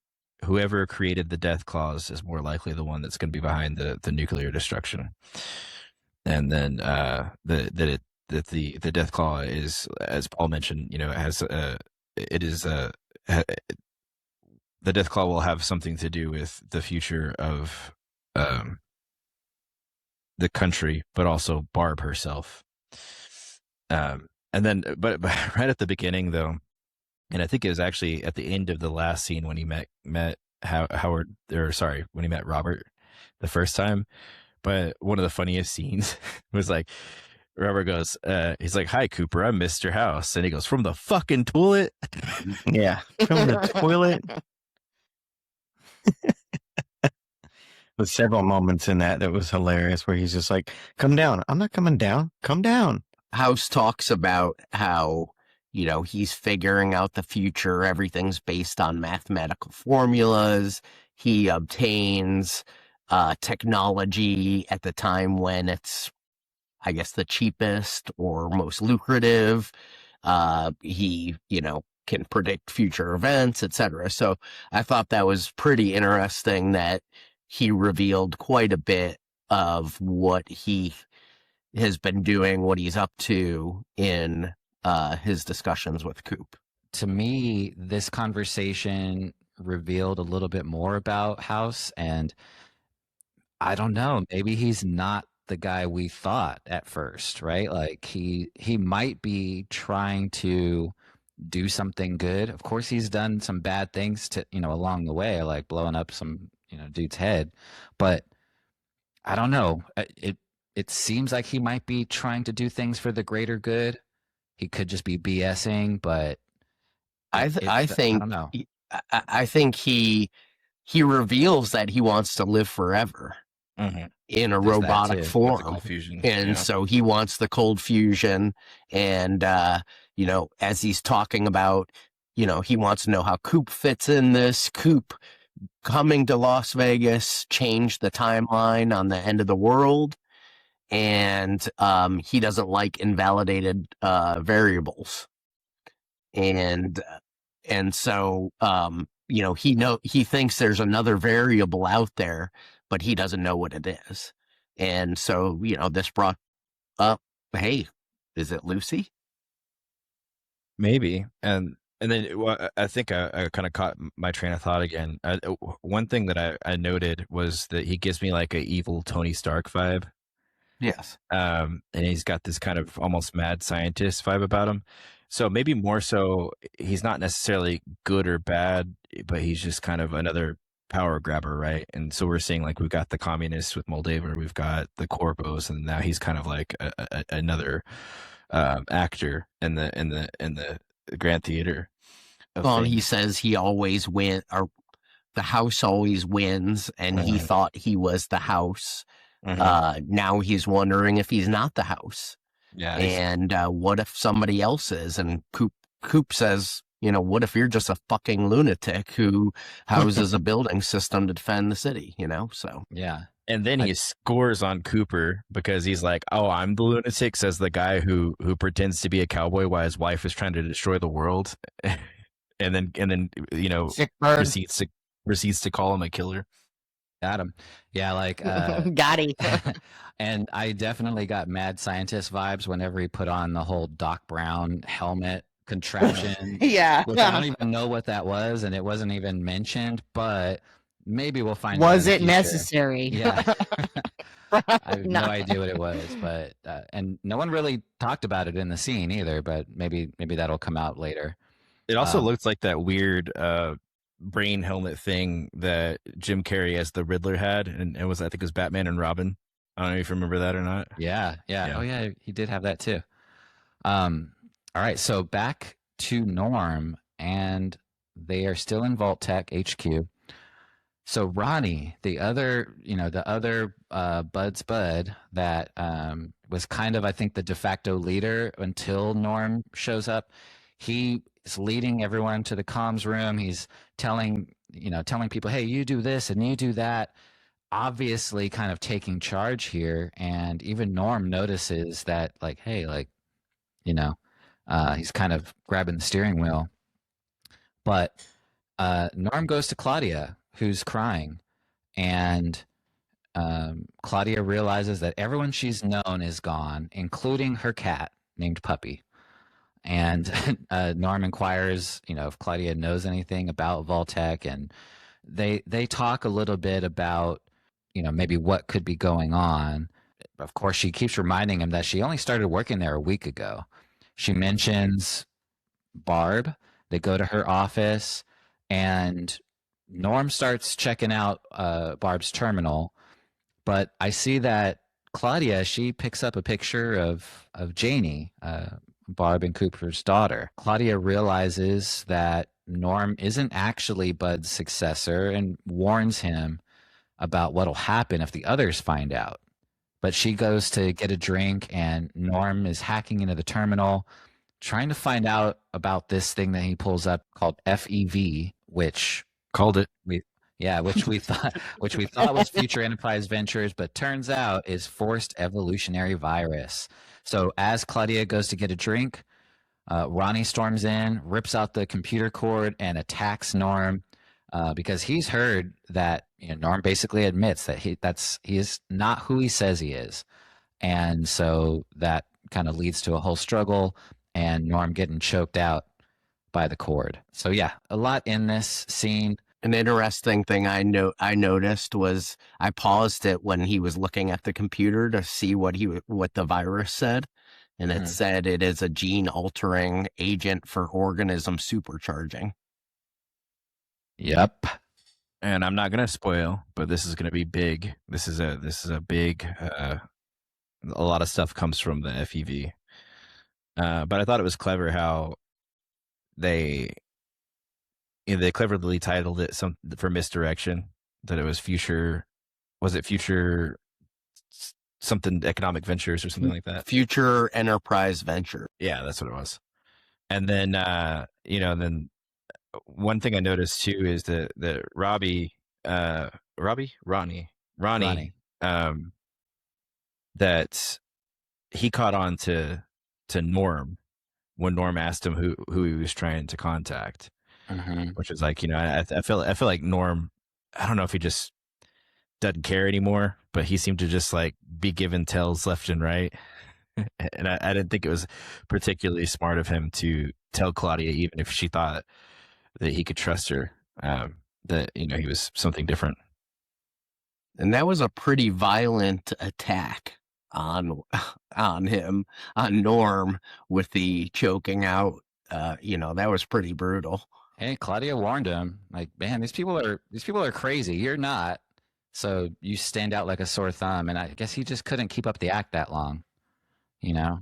whoever created the Deathclaws is more likely the one that's going to be behind the nuclear destruction. And then the Deathclaw is, as Paul mentioned, you know, the Deathclaw will have something to do with the future of the country, but also Barb herself. And then, but right at the beginning, though, and I think it was actually at the end of the last scene when he met Howard, or sorry, when he met Robert the first time. But one of the funniest scenes was like, Robert goes, he's like, "Hi, Cooper, I'm Mr. House," and he goes, "From the fucking toilet." Yeah, from the toilet. With several moments in that was hilarious, where he's just like, "Come down." "I'm not coming down. Come down." House talks about how, you know, he's figuring out the future. Everything's based on mathematical formulas. He obtains technology at the time when it's, I guess, the cheapest or most lucrative. He, you know, can predict future events, etc. So I thought that was pretty interesting that he revealed quite a bit of what he has been doing, what he's up to in his discussions with Coop. To me, this conversation revealed a little bit more about House, and I don't know, maybe he's not the guy we thought at first, right? Like he might be trying to do something good. Of course, he's done some bad things to, you know, along the way, like blowing up some, you know, dude's head. But I don't know. It seems like he might be trying to do things for the greater good. He could just be BSing, but I think don't know. I think he reveals that he wants to live forever in a There's robotic form, cold fusion. and so he wants the cold fusion. And you know, as he's talking about, you know, he wants to know how Coop fits in this. Coop coming to Las Vegas changed the timeline on the end of the world, and he doesn't like invalidated variables. And so you know, he thinks there's another variable out there, but he doesn't know what it is. And so, you know, this brought up, hey, is it Lucy? Maybe. And then I think I kind of caught my train of thought again. One thing that I noted was that he gives me like a evil Tony Stark vibe. Yes. And he's got this kind of almost mad scientist vibe about him. So maybe more so, he's not necessarily good or bad, but he's just kind of another power grabber, right? And so we're seeing, like, we've got the communists with Moldaver, we've got the Corpos, and now he's kind of like another actor in the Grand Theater. Well, he says he always wins, or the house always wins, and he thought he was the house. Now he's wondering if he's not the house. Yeah. And what if somebody else is? And Coop says, you know, what if you're just a fucking lunatic who houses a building system to defend the city, you know? So Yeah. And then he scores on Cooper because he's like, "Oh, I'm the lunatic," says the guy who pretends to be a cowboy while his wife is trying to destroy the world. and then you know, proceeds to call him a killer. Got him. Yeah, like got him. And I definitely got mad scientist vibes whenever he put on the whole Doc Brown helmet contraption. Yeah. Which I don't even know what that was, and it wasn't even mentioned, but maybe we'll find out. Was it necessary? Yeah. I have no idea what it was, but and no one really talked about it in the scene either, but maybe that'll come out later. It also looks like that weird brain helmet thing that Jim Carrey as the Riddler had, and it was, I think it was Batman and Robin. I don't know if you remember that or not. Yeah. Yeah. Oh yeah, he did have that too. All right, so back to Norm, and they are still in Vault-Tec HQ. So Ronnie, the other Bud's Bud that was kind of, I think, the de facto leader until Norm shows up. He is leading everyone to the comms room. He's telling people, hey, you do this and you do that. Obviously kind of taking charge here. And even Norm notices that, like, hey, like, he's kind of grabbing the steering wheel. But Norm goes to Claudia, who's crying. And Claudia realizes that everyone she's known is gone, including her cat named Puppy. And Norm inquires, if Claudia knows anything about Vault-Tec, and they talk a little bit about, maybe what could be going on. Of course, she keeps reminding him that she only started working there a week ago. She mentions Barb. They go to her office, and Norm starts checking out Barb's terminal. But I see that Claudia, she picks up a picture of Janie, Barb and Cooper's daughter. Claudia realizes that Norm isn't actually Bud's successor and warns him about what'll happen if the others find out. But she goes to get a drink, and Norm is hacking into the terminal, trying to find out about this thing that he pulls up called FEV, which Called it. which we thought was Future Enterprise Ventures, but turns out is Forced Evolutionary Virus. So as Claudia goes to get a drink, Ronnie storms in, rips out the computer cord, and attacks Norm because he's heard that Norm basically admits that he is not who he says he is, and so that kind of leads to a whole struggle and Norm getting choked out by the cord. So yeah, a lot in this scene. An interesting thing I noticed was I paused it when he was looking at the computer to see what the virus said, and it said it is a gene-altering agent for organism supercharging. Yep. And I'm not going to spoil, but this is going to be big. This is a big. A lot of stuff comes from the FEV. But I thought it was clever how they cleverly titled it for misdirection, that it was future something economic ventures or something like that. Future Enterprise Venture. Yeah, that's what it was. And then then one thing I noticed too is that Ronnie, that he caught on to Norm when Norm asked him who he was trying to contact, which is like, I feel like Norm, I don't know if he just doesn't care anymore, but he seemed to just like be given tells left and right. And I didn't think it was particularly smart of him to tell Claudia, even if she thought that he could trust her, that he was something different. And that was a pretty violent attack on Norm with the choking out. That was pretty brutal. Hey, Claudia warned him, like, man, these people are crazy. You're not. So you stand out like a sore thumb. And I guess he just couldn't keep up the act that long. I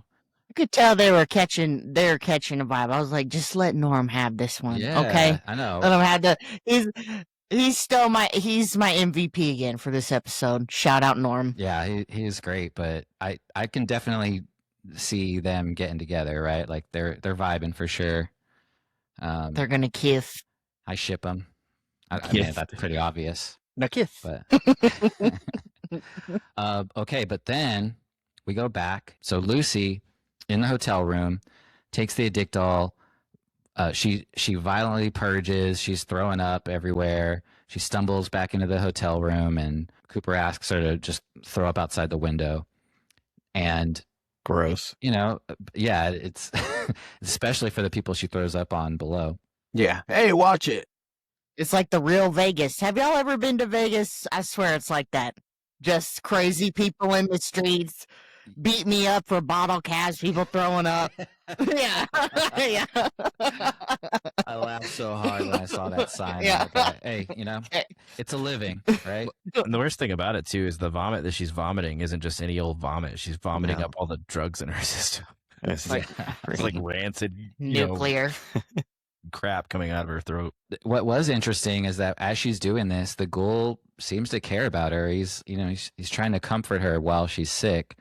could tell they were catching a vibe. I was like, just let Norm have this one. Yeah, okay. I know. Let him have he's my MVP again for this episode. Shout out Norm. Yeah, he's great, but I can definitely see them getting together, right? Like they're vibing for sure. They're gonna kiss. I ship them. I mean, that's pretty obvious. Now kiss. But okay, but then we go back. So Lucy in the hotel room takes the Addictol. She violently purges. She's throwing up everywhere. She stumbles back into the hotel room, and Cooper asks her to just throw up outside the window. And gross. Yeah, it's especially for the people she throws up on below. Yeah. Hey, watch it. It's like the real Vegas. Have y'all ever been to Vegas? I swear it's like that. Just crazy people in the streets. Beat me up for bottle caps, people throwing up. Yeah. Yeah. I laughed so hard when I saw that sign. Yeah. Like, hey, It's a living, right? And the worst thing about it too is the vomit that she's vomiting isn't just any old vomit. She's vomiting up all the drugs in her system. It's It's like rancid, Nuclear. crap coming out of her throat. What was interesting is that as she's doing this, the ghoul seems to care about her. He's trying to comfort her while she's sick.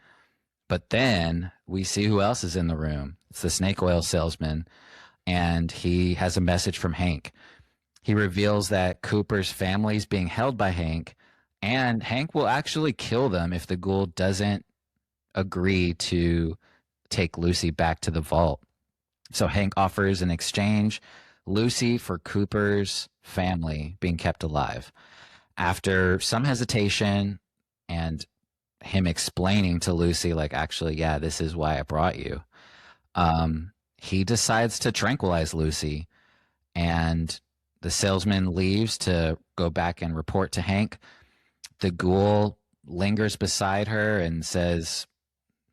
But then we see who else is in the room. It's the snake oil salesman, and he has a message from Hank. He reveals that Cooper's family is being held by Hank, and Hank will actually kill them if the ghoul doesn't agree to take Lucy back to the vault. So Hank offers an exchange, Lucy for Cooper's family being kept alive. After some hesitation and him explaining to Lucy, like, actually, yeah, this is why I brought you, he decides to tranquilize Lucy, and the salesman leaves to go back and report to Hank. The ghoul lingers beside her and says,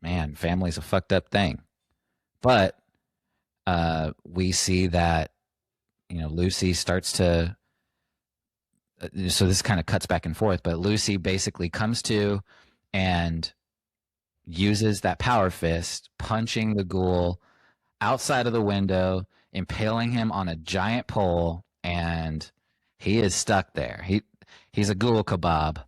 man, family's a fucked up thing. But we see that, Lucy starts to, so this kind of cuts back and forth, but Lucy basically comes to and uses that power fist, punching the ghoul outside of the window, impaling him on a giant pole, and he is stuck there. He's a ghoul kebab,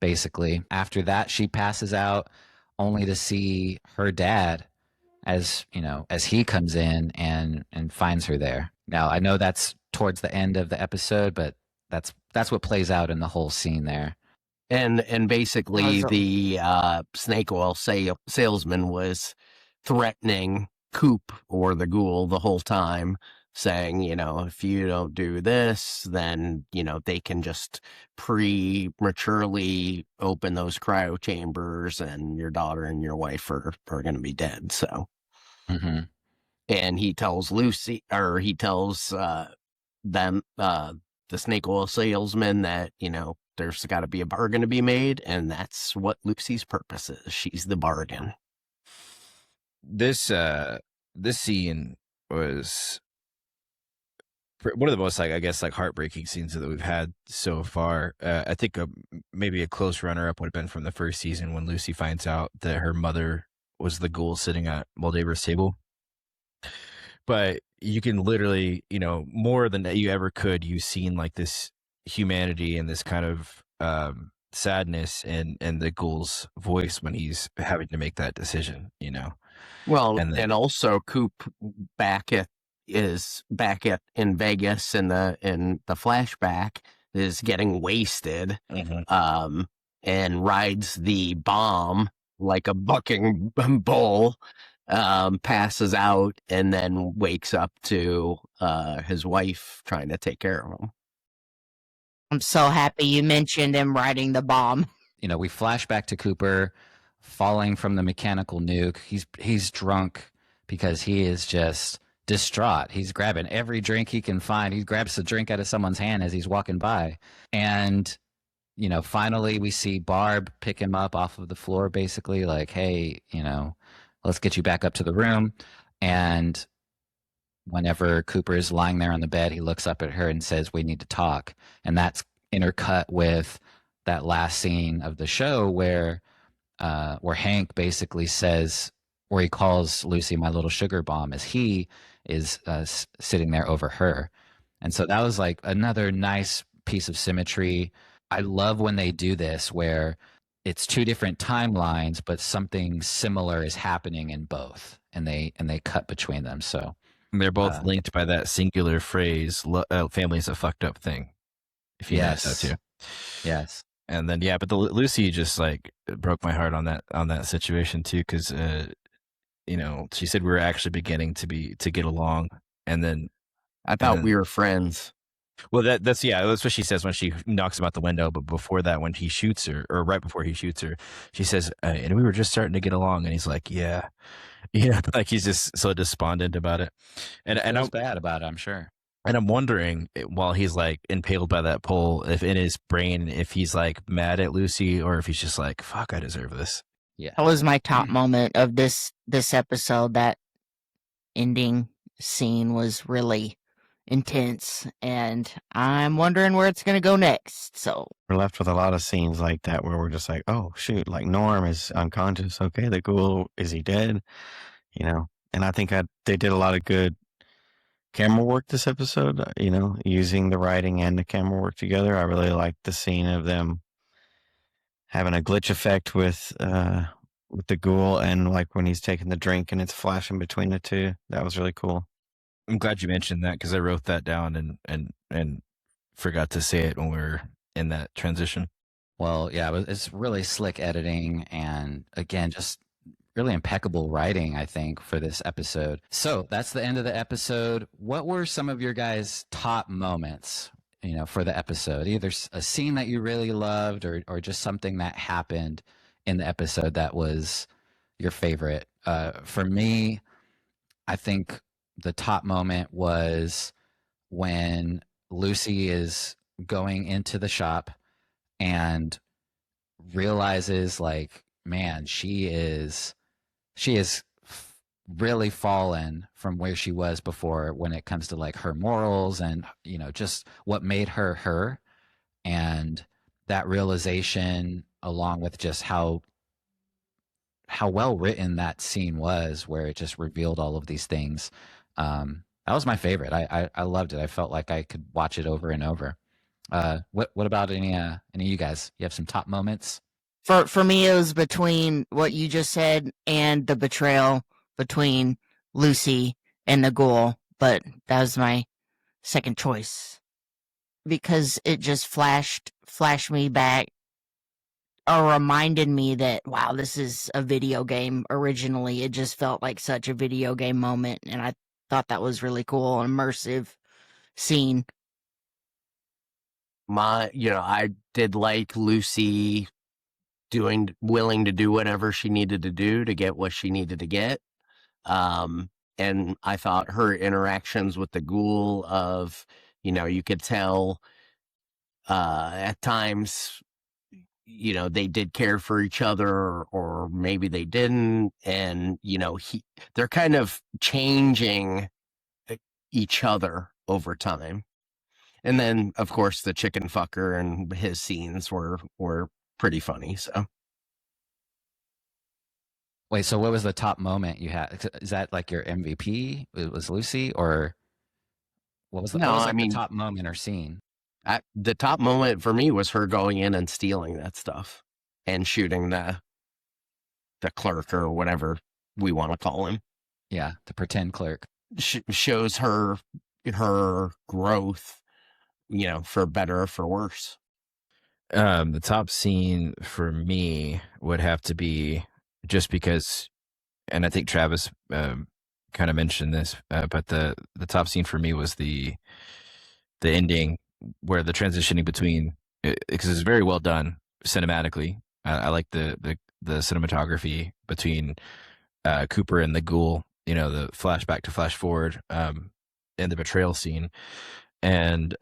basically. After that, she passes out, only to see her dad as he comes in and finds her there. Now, I know that's towards the end of the episode, but that's what plays out in the whole scene there. And basically, the snake oil salesman was threatening Coop or the ghoul the whole time, saying, if you don't do this, then, they can just prematurely open those cryo chambers and your daughter and your wife are going to be dead. So, and he tells Lucy, or he tells them, the snake oil salesman, that, there's got to be a bargain to be made, and that's what Lucy's purpose is. She's the bargain. This scene was one of the most, heartbreaking scenes that we've had so far. I think maybe a close runner-up would have been from the first season when Lucy finds out that her mother was the ghoul sitting at Moldaver's table. But you can literally, more than you ever could, you've seen like this humanity and this kind of sadness in the ghoul's voice when he's having to make that decision, Well, and also Coop in Vegas in the flashback is getting wasted, and rides the bomb like a bucking bull, passes out, and then wakes up to his wife trying to take care of him. I'm so happy you mentioned him riding the bomb. We flash back to Cooper falling from the mechanical nuke. He's drunk because he is just distraught. He's grabbing every drink he can find. He grabs a drink out of someone's hand as he's walking by. And, finally we see Barb pick him up off of the floor, basically like, hey, let's get you back up to the room. And whenever Cooper is lying there on the bed, he looks up at her and says, we need to talk. And that's intercut with that last scene of the show where Hank basically says, where he calls Lucy my little sugar bomb, as he is sitting there over her. And so that was like another nice piece of symmetry. I love when they do this, where it's two different timelines, but something similar is happening in both, and they cut between them. So they're both linked by that singular phrase, family's a fucked up thing. If you notice that too. Yes. And then, but the Lucy just like broke my heart on that situation too. Cause, she said we were actually beginning to get along. And then I thought we were friends. Well, that's what she says when she knocks him out the window. But before that, when he shoots her, or right before he shoots her, she says, and we were just starting to get along. And he's like, yeah, like he's just so despondent about it. And I'm bad about it, I'm sure. And I'm wondering, while he's like impaled by that pole, if in his brain, if he's like mad at Lucy, or if he's just like, fuck, I deserve this. Yeah. That was my top moment of this episode. That ending scene was really intense, and I'm wondering where it's going to go next. So we're left with a lot of scenes like that where we're just like, oh shoot, like Norm is unconscious. Okay, the ghoul, is he dead? You know, and I think they did a lot of good camera work this episode. You know, using the writing and the camera work together. I really liked the scene of them having a glitch effect with the ghoul, and like when he's taking the drink and it's flashing between the two. That was really cool. I'm glad you mentioned that because I wrote that down and forgot to say it when we were in that transition. Well, yeah, it's really slick editing, and again, just really impeccable writing, I think, for this episode. So that's the end of the episode. What were some of your guys' top moments, you know, for the episode? Either a scene that you really loved, or just something that happened in the episode that was your favorite. For me, I think the top moment was when Lucy is going into the shop and realizes, like, man, she is really fallen from where she was before when it comes to like her morals and, you know, just what made her her. And that realization, along with just how well written that scene was, where it just revealed all of these things. That was my favorite. I loved it. I felt like I could watch it over and over. What about any of you guys? You have some top moments? For me, it was between what you just said and the betrayal between Lucy and the ghoul, but that was my second choice because it just flashed me back, or reminded me that, wow, this is a video game. Originally, it just felt like such a video game moment, and I thought that was really cool, an immersive scene. I did like Lucy willing to do whatever she needed to do to get what she needed to get. And I thought her interactions with the ghoul of, you could tell at times, they did care for each other, or maybe they didn't. And, they're kind of changing each other over time. And then, of course, the chicken fucker and his scenes were pretty funny. So, wait, so what was the top moment you had? Is that like your MVP? It was Lucy, or what was the top moment or scene? The top moment for me was her going in and stealing that stuff and shooting the clerk, or whatever we want to call him. Yeah, the pretend clerk. Shows her growth, for better or for worse. The top scene for me would have to be, just because, and I think Travis kind of mentioned this, but the top scene for me was the ending, where the transitioning between, because it's very well done cinematically. I like the cinematography between Cooper and the ghoul, the flashback to flash forward, in the betrayal scene. And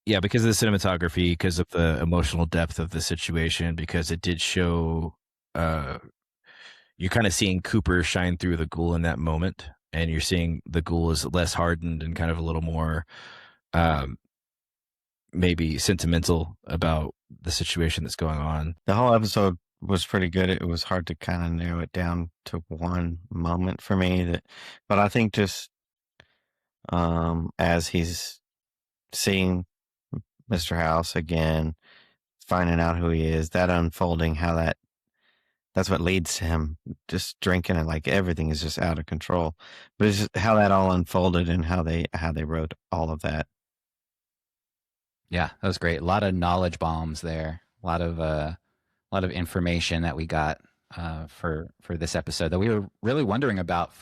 yeah, because of the cinematography, because of the emotional depth of the situation, because it did show, you're kind of seeing Cooper shine through the ghoul in that moment, and you're seeing the ghoul is less hardened and kind of a little more maybe sentimental about the situation that's going on. The whole episode was pretty good. It was hard to kind of narrow it down to one moment for me, but I think just as he's seeing Mr. House again, finding out who he is, that unfolding, that's what leads to him just drinking, and like everything is just out of control. But it's just how that all unfolded and how they wrote all of that. Yeah, that was great. A lot of knowledge bombs there. A lot of information that we got for this episode that we were really wondering about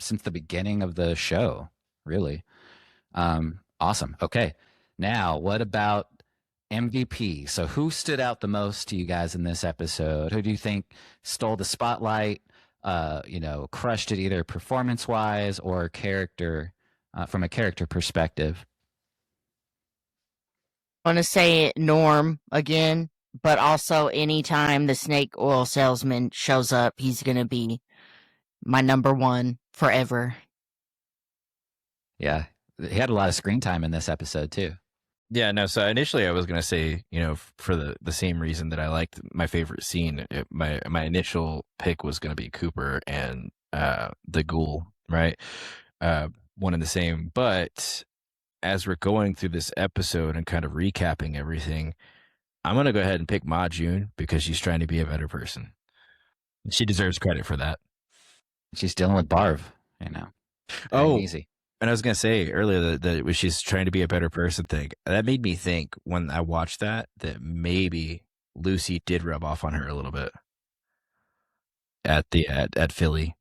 since the beginning of the show. Really, awesome. Okay, now what about MVP? So who stood out the most to you guys in this episode? Who do you think stole the spotlight? Crushed it either performance-wise or character, from a character perspective? I want to say Norm again, but also anytime the snake oil salesman shows up, he's going to be my number one forever. Yeah, he had a lot of screen time in this episode too. Yeah, no. So initially, I was gonna say, for the same reason that I liked my favorite scene, my initial pick was gonna be Cooper and the ghoul, right? One and the same. But as we're going through this episode and kind of recapping everything, I'm gonna go ahead and pick Ma June because she's trying to be a better person. She deserves credit for that. She's dealing with Barv, Oh, easy. and I was gonna say earlier that she's trying to be a better person thing. That made me think when I watched that maybe Lucy did rub off on her a little bit at Philly.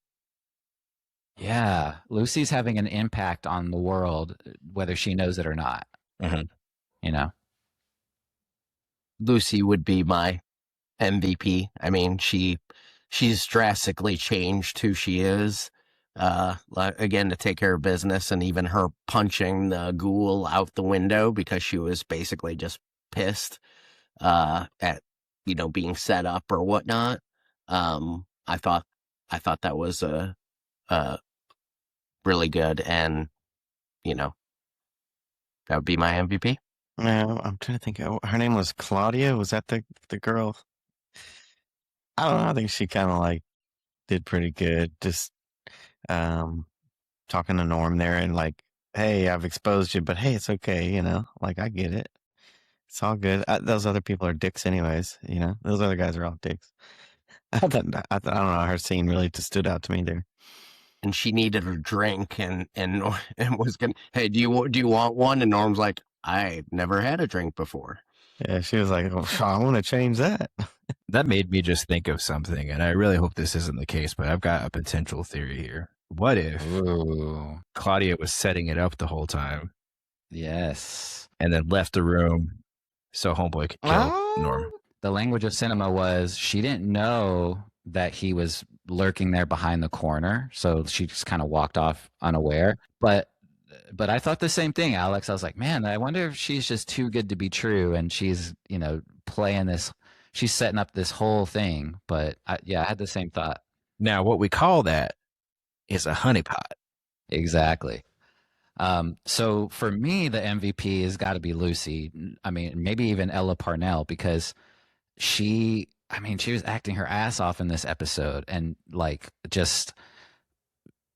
Yeah, Lucy's having an impact on the world, whether she knows it or not. Mm-hmm. Lucy would be my MVP. I mean, she's drastically changed who she is. Again, to take care of business, and even her punching the ghoul out the window because she was basically just pissed at being set up or whatnot. I thought that was really good, and that would be my MVP. No, I'm trying to think. Her name was Claudia. Was that the girl? I don't know. I think she kind of like did pretty good. Just talking to Norm there and like, hey, I've exposed you, but hey, it's okay. Like I get it. It's all good. Those other people are dicks, anyways. Those other guys are all dicks. I don't know. Her scene really just stood out to me there. And she needed a drink, and was gonna, hey, do you want one? And Norm's like, I've never had a drink before. Yeah, she was like, oh, I want to change that. That made me just think of something, and I really hope this isn't the case, but I've got a potential theory here. What if Claudia was setting it up the whole time? Yes. And then left the room so Homeboy could kill Norm. The language of cinema was she didn't know that he was lurking there behind the corner, so she just kind of walked off unaware. But I thought the same thing, Alex. I was like, man, I wonder if she's just too good to be true, and she's playing this. She's setting up this whole thing. But I had the same thought. Now, what we call that is a honeypot. Exactly. So for me, the MVP has got to be Lucy. I mean, maybe even Ella Parnell, because she was acting her ass off in this episode, and like just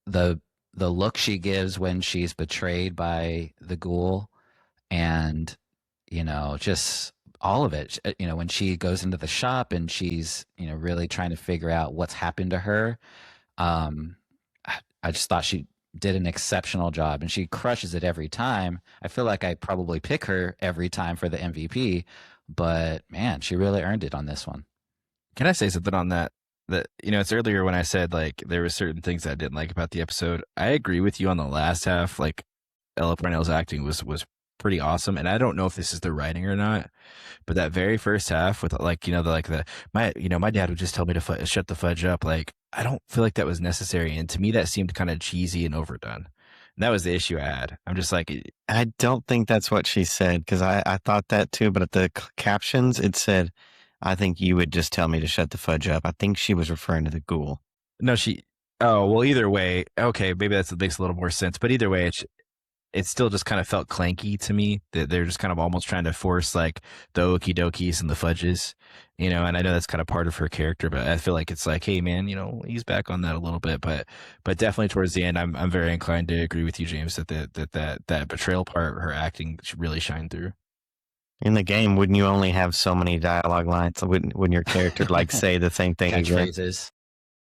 the look she gives when she's betrayed by the ghoul, and just all of it. When she goes into the shop and she's really trying to figure out what's happened to her. I just thought she did an exceptional job, and she crushes it every time. I feel like I probably pick her every time for the MVP, but man, she really earned it on this one. Can I say something on that? That it's earlier when I said like there were certain things that I didn't like about the episode. I agree with you on the last half. Like Ella Parnell's acting was pretty awesome, and I don't know if this is the writing or not, but that very first half with my dad would just tell me to shut the fudge up. Like I don't feel like that was necessary, and to me that seemed kind of cheesy and overdone. And that was the issue I had. I'm just like, I don't think that's what she said, because I thought that too, but at the captions it said, I think you would just tell me to shut the fudge up. I think she was referring to the ghoul. No, either way, okay, maybe that makes a little more sense. But either way, it still just kind of felt clanky to me, that they're just kind of almost trying to force like the okie dokies and the fudges, and I know that's kind of part of her character, but I feel like it's like, hey man, he's back on that a little bit, but definitely towards the end, I'm very inclined to agree with you, James, that betrayal part, her acting really shined through. In the game, wouldn't you only have so many dialogue lines? Wouldn't your character like say the same thing again?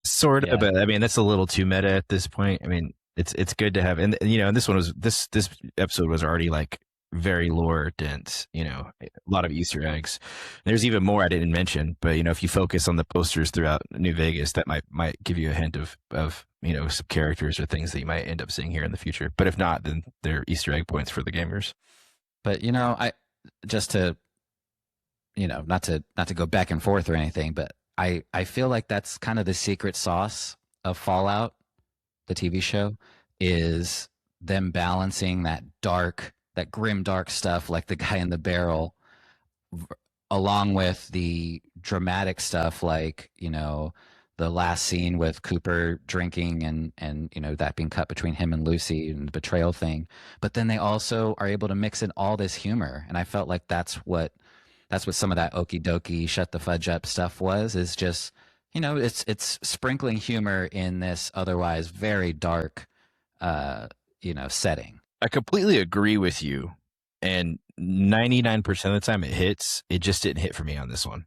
Sort of, yeah. But I mean that's a little too meta at this point. I mean, it's good to have, and this one was this episode was already like very lore dense. A lot of Easter eggs. There's even more I didn't mention, but if you focus on the posters throughout New Vegas, that might give you a hint of some characters or things that you might end up seeing here in the future. But if not, then they're Easter egg points for the gamers. But I just to not to go back and forth or anything, but I feel like that's kind of the secret sauce of Fallout, the TV show, is them balancing that grim dark stuff like the guy in the barrel, along with the dramatic stuff like the the last scene with Cooper drinking and you know that being cut between him and Lucy and the betrayal thing. But then they also are able to mix in all this humor, and I felt like that's what some of that okie dokie shut the fudge up stuff was, is just, you know, it's sprinkling humor in this otherwise very dark you know, setting. I completely agree with you, and 99% of the time it hits. It just didn't hit for me on this one.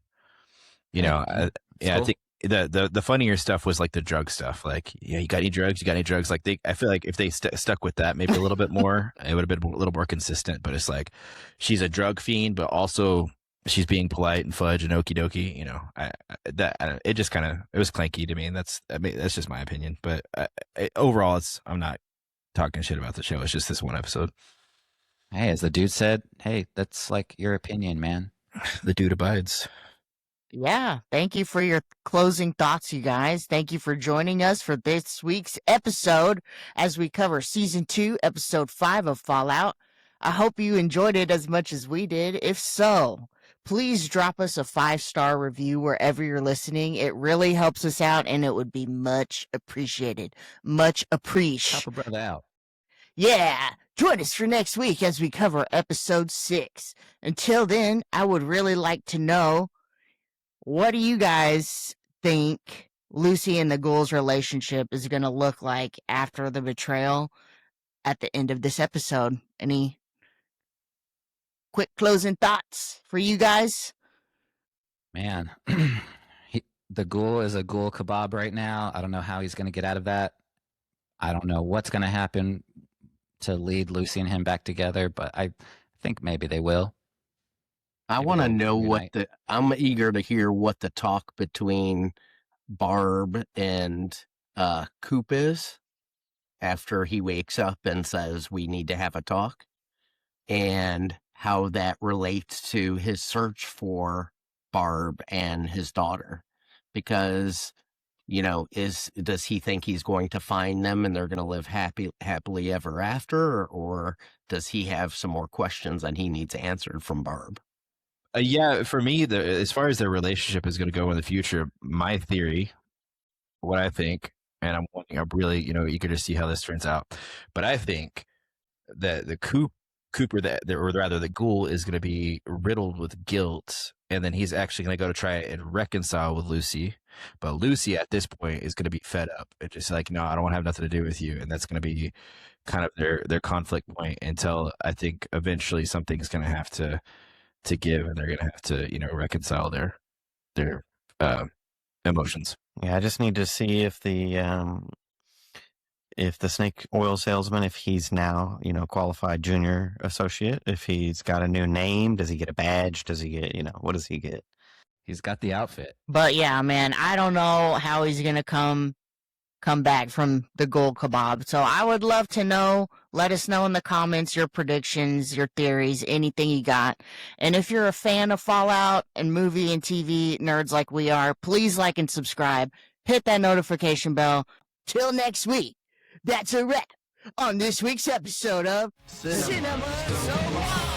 You know, cool. I think the funnier stuff was like the drug stuff. Like, yeah, you got any drugs? You got any drugs? Like I feel like if they stuck with that maybe a little bit more, it would have been a little more consistent. But it's like she's a drug fiend, but also she's being polite and fudge and okie dokie. You know, it just kind of, it was clanky to me, and that's just my opinion. But overall, I'm not talking shit about the show. It's just this one episode. Hey, as the dude said, hey, that's like your opinion, man. The dude abides. Yeah, thank you for your closing thoughts, you guys. Thank you for joining us for this week's episode as we cover Season 2, Episode 5 of Fallout. I hope you enjoyed it as much as we did. If so, please drop us a 5-star review wherever you're listening. It really helps us out, and it would be much appreciated. Much appreciated. Help a brother out. Yeah, join us for next week as we cover Episode 6. Until then, I would really like to know, what do you guys think Lucy and the Ghoul's relationship is going to look like after the betrayal at the end of this episode? Any quick closing thoughts for you guys? Man, the Ghoul is a Ghoul kebab right now. I don't know how he's going to get out of that. I don't know what's going to happen to lead Lucy and him back together, but I think maybe they will. I want to know I'm eager to hear what the talk between Barb and Coop is after he wakes up and says, we need to have a talk, and how that relates to his search for Barb and his daughter. Because, you know, does he think he's going to find them and they're going to live happily ever after? Or does he have some more questions that he needs answered from Barb? Yeah, for me, as far as their relationship is going to go in the future, my theory, what I think, and I'm really, you know, eager to see how this turns out. But I think that the Cooper, or rather the Ghoul, is going to be riddled with guilt, and then he's actually going to go to try and reconcile with Lucy. But Lucy at this point is going to be fed up. It's just like, no, I don't want to have nothing to do with you, and that's going to be kind of their conflict point until I think eventually something's going to have to give, and they're going to have to, you know, reconcile their emotions. Yeah, I just need to see if the snake oil salesman, if he's now, you know, qualified junior associate, if he's got a new name, does he get a badge? Does he get, you know, what does he get? He's got the outfit. But yeah, man, I don't know how he's going to come back from the Ghoul kebab. So I would love to know. Let us know in the comments your predictions, your theories, anything you got. And if you're a fan of Fallout and movie and TV nerds like we are, please like and subscribe. Hit that notification bell. Till next week, that's a wrap on this week's episode of Cinema So Long.